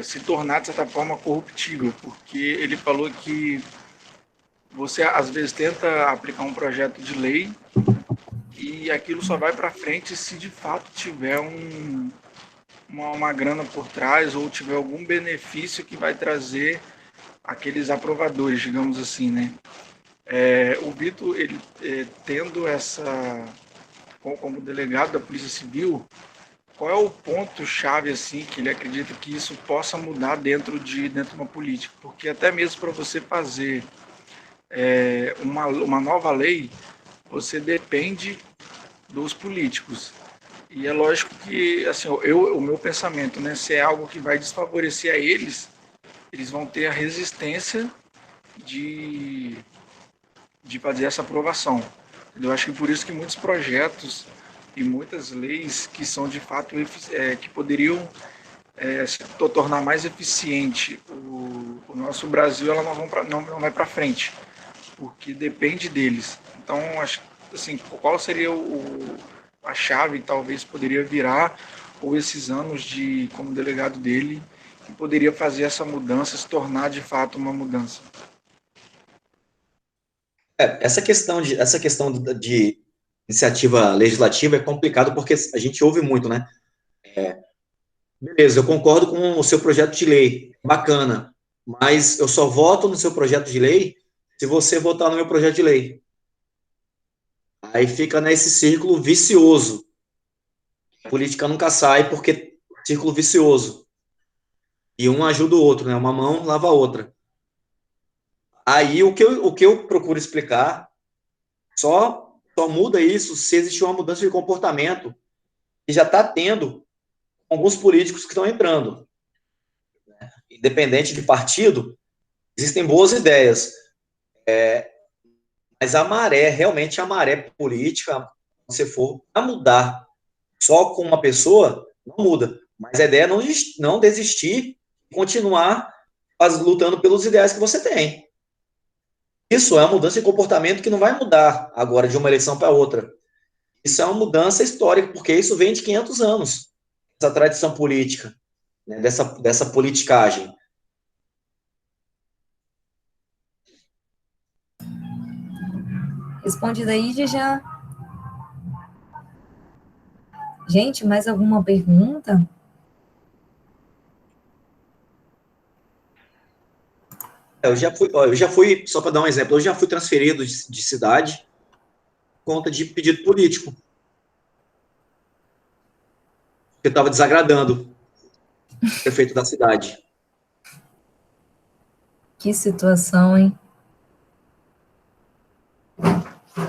Speaker 6: se tornar, de certa forma, corruptível, porque ele falou que você, às vezes, tenta aplicar um projeto de lei e aquilo só vai para frente se, de fato, tiver uma grana por trás ou tiver algum benefício que vai trazer aqueles aprovadores, digamos assim, né? O Vitor, ele tendo como delegado da Polícia Civil, qual é o ponto-chave, assim, que ele acredita que isso possa mudar dentro de uma política? Porque até mesmo para você fazer uma nova lei, você depende dos políticos. E é lógico que, assim, o meu pensamento, né, se é algo que vai desfavorecer a eles vão ter a resistência de fazer essa aprovação. Eu acho que por isso que muitos projetos e muitas leis que são de fato que poderiam se tornar mais eficiente o nosso Brasil, ela não vai para frente, porque depende deles. Então, acho assim, qual seria a chave, talvez poderia virar ou esses anos como delegado dele, que poderia fazer essa mudança se tornar de fato uma mudança?
Speaker 1: Essa questão de iniciativa legislativa é complicado porque a gente ouve muito, né? Beleza, eu concordo com o seu projeto de lei, bacana, mas eu só voto no seu projeto de lei se você votar no meu projeto de lei. Aí fica nesse círculo vicioso. A política nunca sai porque é círculo vicioso. E um ajuda o outro, né? Uma mão lava a outra. Aí o que eu procuro explicar só muda isso se existir uma mudança de comportamento que já está tendo alguns políticos que estão entrando. Independente de partido, existem boas ideias. Mas realmente a maré política, se você for a mudar só com uma pessoa, não muda. Mas a ideia é não desistir e continuar lutando pelos ideais que você tem. Isso é uma mudança de comportamento que não vai mudar agora de uma eleição para outra. Isso é uma mudança histórica, porque isso vem de 500 anos, essa tradição política, né, dessa politicagem.
Speaker 2: Responde daí, já. Gente, mais alguma pergunta?
Speaker 1: Eu já fui, só para dar um exemplo, eu já fui transferido de cidade por conta de pedido político. Eu estava desagradando o prefeito da cidade.
Speaker 2: Que situação, hein?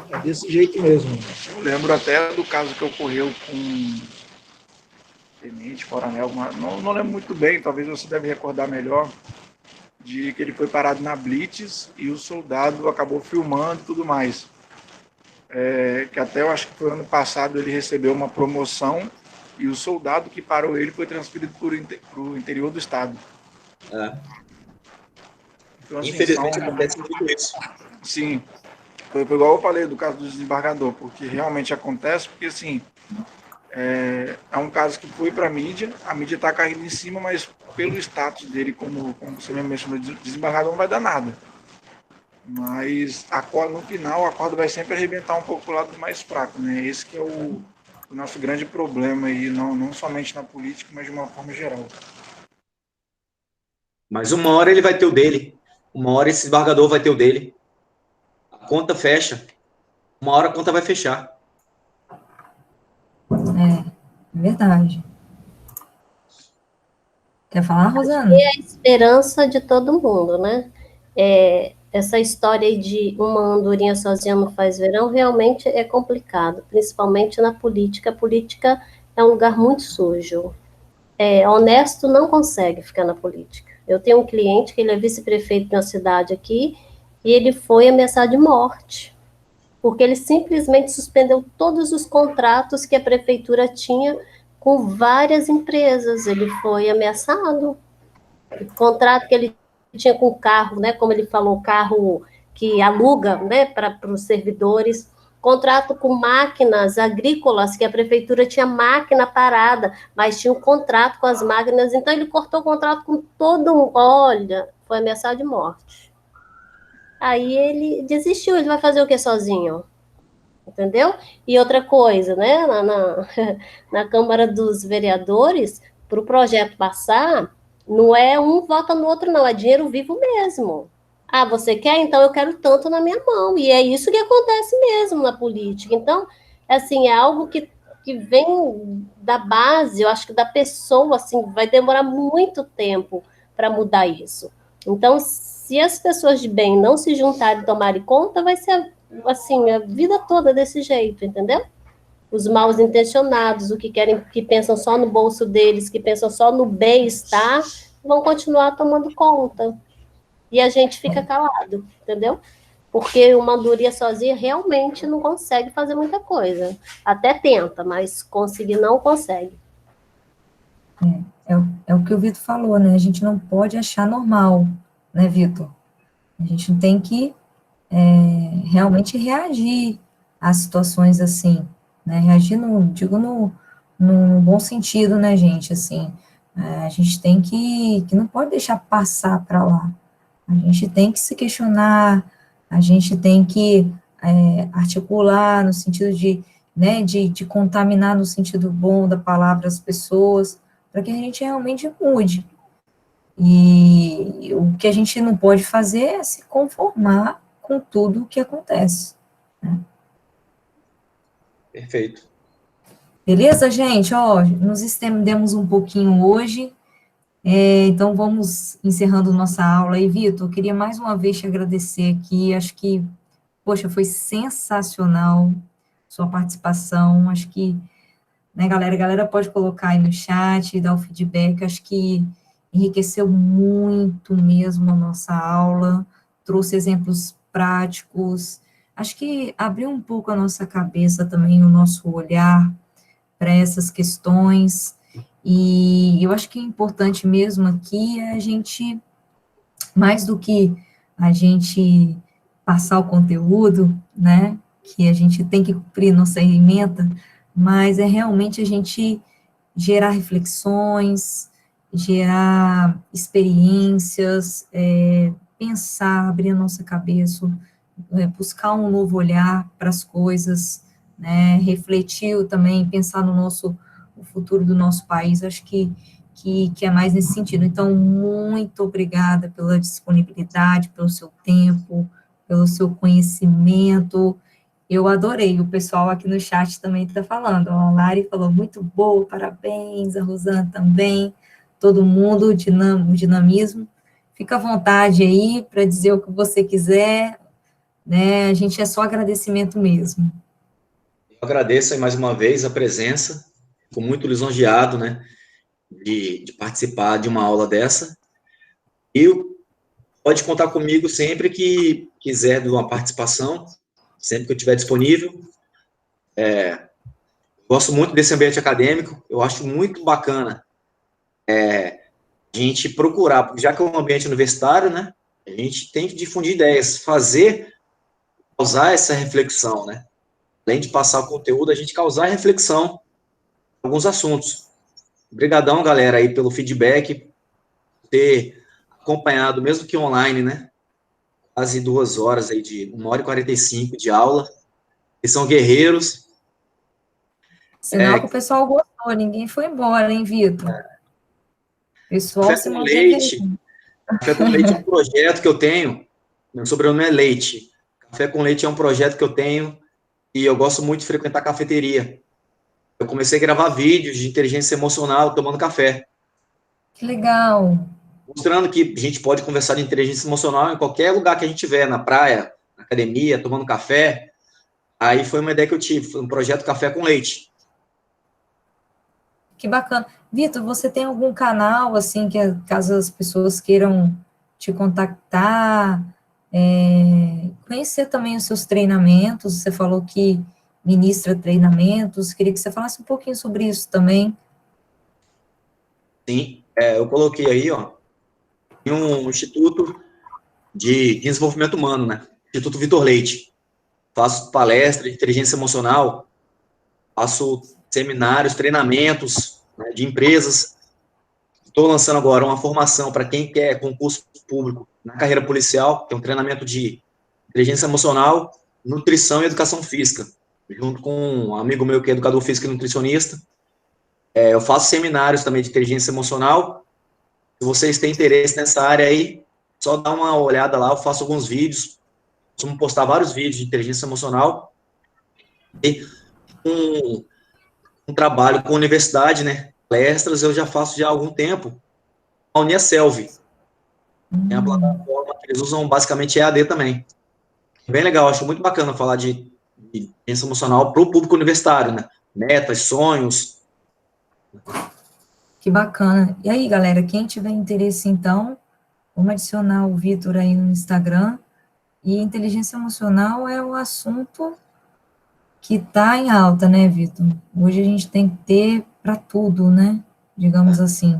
Speaker 6: É desse jeito mesmo. Eu lembro até do caso que ocorreu com tenente, coronel, não lembro muito bem, talvez você deve recordar melhor, de que ele foi parado na blitz e o soldado acabou filmando e tudo mais. Que até eu acho que foi ano passado ele recebeu uma promoção e o soldado que parou ele foi transferido para o interior do estado. Então, assim,
Speaker 1: infelizmente acontece muito isso.
Speaker 6: Sim, foi igual eu falei do caso do desembargador, porque realmente acontece, porque assim, é um caso que foi para a mídia está caindo em cima, mas pelo status dele, como você mesmo mencionou, desembargador não vai dar nada. Mas no final a corda vai sempre arrebentar um pouco o lado mais fraco, né? Esse que é o nosso grande problema aí, não somente na política, mas de uma forma geral.
Speaker 1: Mas uma hora ele vai ter o dele, uma hora esse desembargador vai ter o dele. A conta fecha, uma hora a conta vai fechar.
Speaker 2: É verdade. Quer falar, Rosana?
Speaker 5: É a esperança de todo mundo, né? Essa história aí de uma andorinha sozinha não faz verão realmente é complicado, principalmente na política. A política é um lugar muito sujo. Honesto não consegue ficar na política. Eu tenho um cliente que ele é vice-prefeito de uma cidade aqui e ele foi ameaçado de morte, porque ele simplesmente suspendeu todos os contratos que a prefeitura tinha com várias empresas. Ele foi ameaçado. O contrato que ele tinha com o carro, né, como ele falou, carro que aluga, né, para os servidores, contrato com máquinas agrícolas, que a prefeitura tinha máquina parada, mas tinha um contrato com as máquinas, então ele cortou o contrato com todo mundo. Olha, foi ameaçado de morte. Aí ele desistiu, ele vai fazer o que sozinho? Entendeu? E outra coisa, né, na Câmara dos Vereadores, para o projeto passar, não é um vota no outro, não, é dinheiro vivo mesmo. Ah, você quer? Então eu quero tanto na minha mão. E é isso que acontece mesmo na política. Então, assim, é algo que vem da base, eu acho que da pessoa, assim, vai demorar muito tempo para mudar isso. Então, se as pessoas de bem não se juntarem e tomarem conta, vai ser, assim, a vida toda desse jeito, entendeu? Os mal intencionados, que pensam só no bolso deles, que pensam só no bem-estar, vão continuar tomando conta. E a gente fica calado, entendeu? Porque uma andorinha sozinha realmente não consegue fazer muita coisa. Até tenta, mas conseguir não consegue.
Speaker 2: É o que o Vitor falou, né? A gente não pode achar normal, né, Vitor? A gente tem que realmente reagir a situações assim, né? Reagir, digo, no no bom sentido, né, gente, assim, a gente tem que não pode deixar passar para lá, a gente tem que se questionar, a gente tem que articular no sentido de, né, de contaminar no sentido bom da palavra as pessoas, para que a gente realmente mude. E o que a gente não pode fazer é se conformar com tudo o que acontece. Né?
Speaker 1: Perfeito.
Speaker 2: Beleza, gente? Ó, nos estendemos um pouquinho hoje, então vamos encerrando nossa aula aí, Vitor. Eu queria mais uma vez te agradecer aqui, acho que, poxa, foi sensacional sua participação, acho que, né, galera, a galera pode colocar aí no chat, dar o feedback, acho que enriqueceu muito mesmo a nossa aula, trouxe exemplos práticos, acho que abriu um pouco a nossa cabeça também, o nosso olhar para essas questões, e eu acho que é importante mesmo aqui é a gente, mais do que a gente passar o conteúdo, né, que a gente tem que cumprir nossa ementa, mas é realmente a gente gerar reflexões, gerar experiências, pensar, abrir a nossa cabeça, buscar um novo olhar para as coisas, né, refletir também, pensar no o futuro do nosso país, acho que é mais nesse sentido. Então, muito obrigada pela disponibilidade, pelo seu tempo, pelo seu conhecimento. Eu adorei, o pessoal aqui no chat também está falando. A Lari falou muito boa, parabéns, a Rosana também, todo mundo, dinamismo. Fica à vontade aí para dizer o que você quiser, né? A gente é só agradecimento mesmo.
Speaker 1: Eu agradeço aí mais uma vez a presença, fico muito lisonjeado, né, de participar de uma aula dessa, e pode contar comigo sempre que quiser de uma participação, sempre que eu estiver disponível. Gosto muito desse ambiente acadêmico, eu acho muito bacana a gente procurar, já que é um ambiente universitário, né, a gente tem que difundir ideias, causar essa reflexão, né, além de passar o conteúdo, a gente causar reflexão em alguns assuntos. Obrigadão, galera, aí pelo feedback, ter acompanhado, mesmo que online, né, quase 2 horas aí, de 1h45 de aula, eles são guerreiros.
Speaker 2: Sinal que o pessoal gostou, ninguém foi embora, hein, Vitor? O pessoal se manteve aí.
Speaker 1: Café com Leite é um projeto que eu tenho, meu sobrenome é Leite. Café com Leite é um projeto que eu tenho e eu gosto muito de frequentar cafeteria. Eu comecei a gravar vídeos de inteligência emocional tomando café.
Speaker 2: Que legal.
Speaker 1: Mostrando que a gente pode conversar de inteligência emocional em qualquer lugar que a gente tiver, na praia, na academia, tomando café. Aí foi uma ideia que eu tive, foi um projeto Café com Leite.
Speaker 2: Que bacana. Vitor, você tem algum canal, assim, que caso as pessoas queiram te contactar, conhecer também os seus treinamentos, você falou que ministra treinamentos, queria que você falasse um pouquinho sobre isso também.
Speaker 1: Sim, eu coloquei aí, ó, em um Instituto de Desenvolvimento Humano, né? Instituto Vitor Leite. Faço palestra de inteligência emocional, faço seminários, treinamentos, né, de empresas. Estou lançando agora uma formação para quem quer concurso público na carreira policial, que é um treinamento de inteligência emocional, nutrição e educação física, junto com um amigo meu que é educador físico e nutricionista. Eu faço seminários também de inteligência emocional. Se vocês têm interesse nessa área aí, só dá uma olhada lá, eu faço alguns vídeos, costumo postar vários vídeos de inteligência emocional, e um trabalho com a universidade, né, palestras eu já faço já há algum tempo, a Uniaselv, é uma plataforma que eles usam basicamente EAD também, bem legal, acho muito bacana falar de inteligência emocional para o público universitário, né, metas, sonhos.
Speaker 2: Que bacana. E aí, galera, quem tiver interesse, então, vamos adicionar o Vitor aí no Instagram, e inteligência emocional é o assunto que está em alta, né, Vitor? Hoje a gente tem que ter para tudo, né? Digamos assim.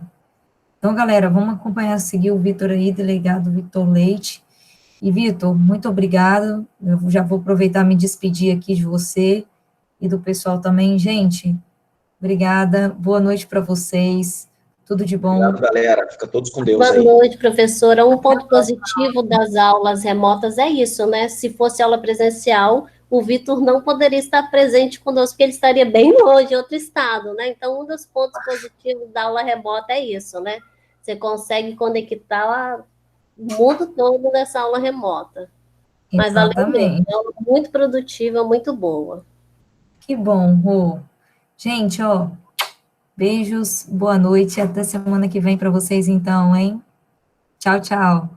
Speaker 2: Então, galera, vamos acompanhar, seguir o Vitor aí, delegado Vitor Leite. E, Vitor, muito obrigado. Eu já vou aproveitar e me despedir aqui de você e do pessoal também. Gente, Obrigada. Boa noite para vocês. Tudo de bom.
Speaker 1: Obrigado, galera. Fica todos com Deus
Speaker 5: Boa
Speaker 1: aí.
Speaker 5: noite, professora. Um ponto positivo das aulas remotas é isso, né? Se fosse aula presencial, o Vitor não poderia estar presente conosco, porque ele estaria bem longe, em outro estado, né? Então, um dos pontos positivos da aula remota é isso, né? Você consegue conectar o mundo todo nessa aula remota. Mas valeu mesmo,
Speaker 2: Exatamente.
Speaker 5: é uma aula muito produtiva, muito boa.
Speaker 2: Que bom, Rô. Gente, ó, beijos, boa noite, até semana que vem para vocês então, hein? Tchau, tchau.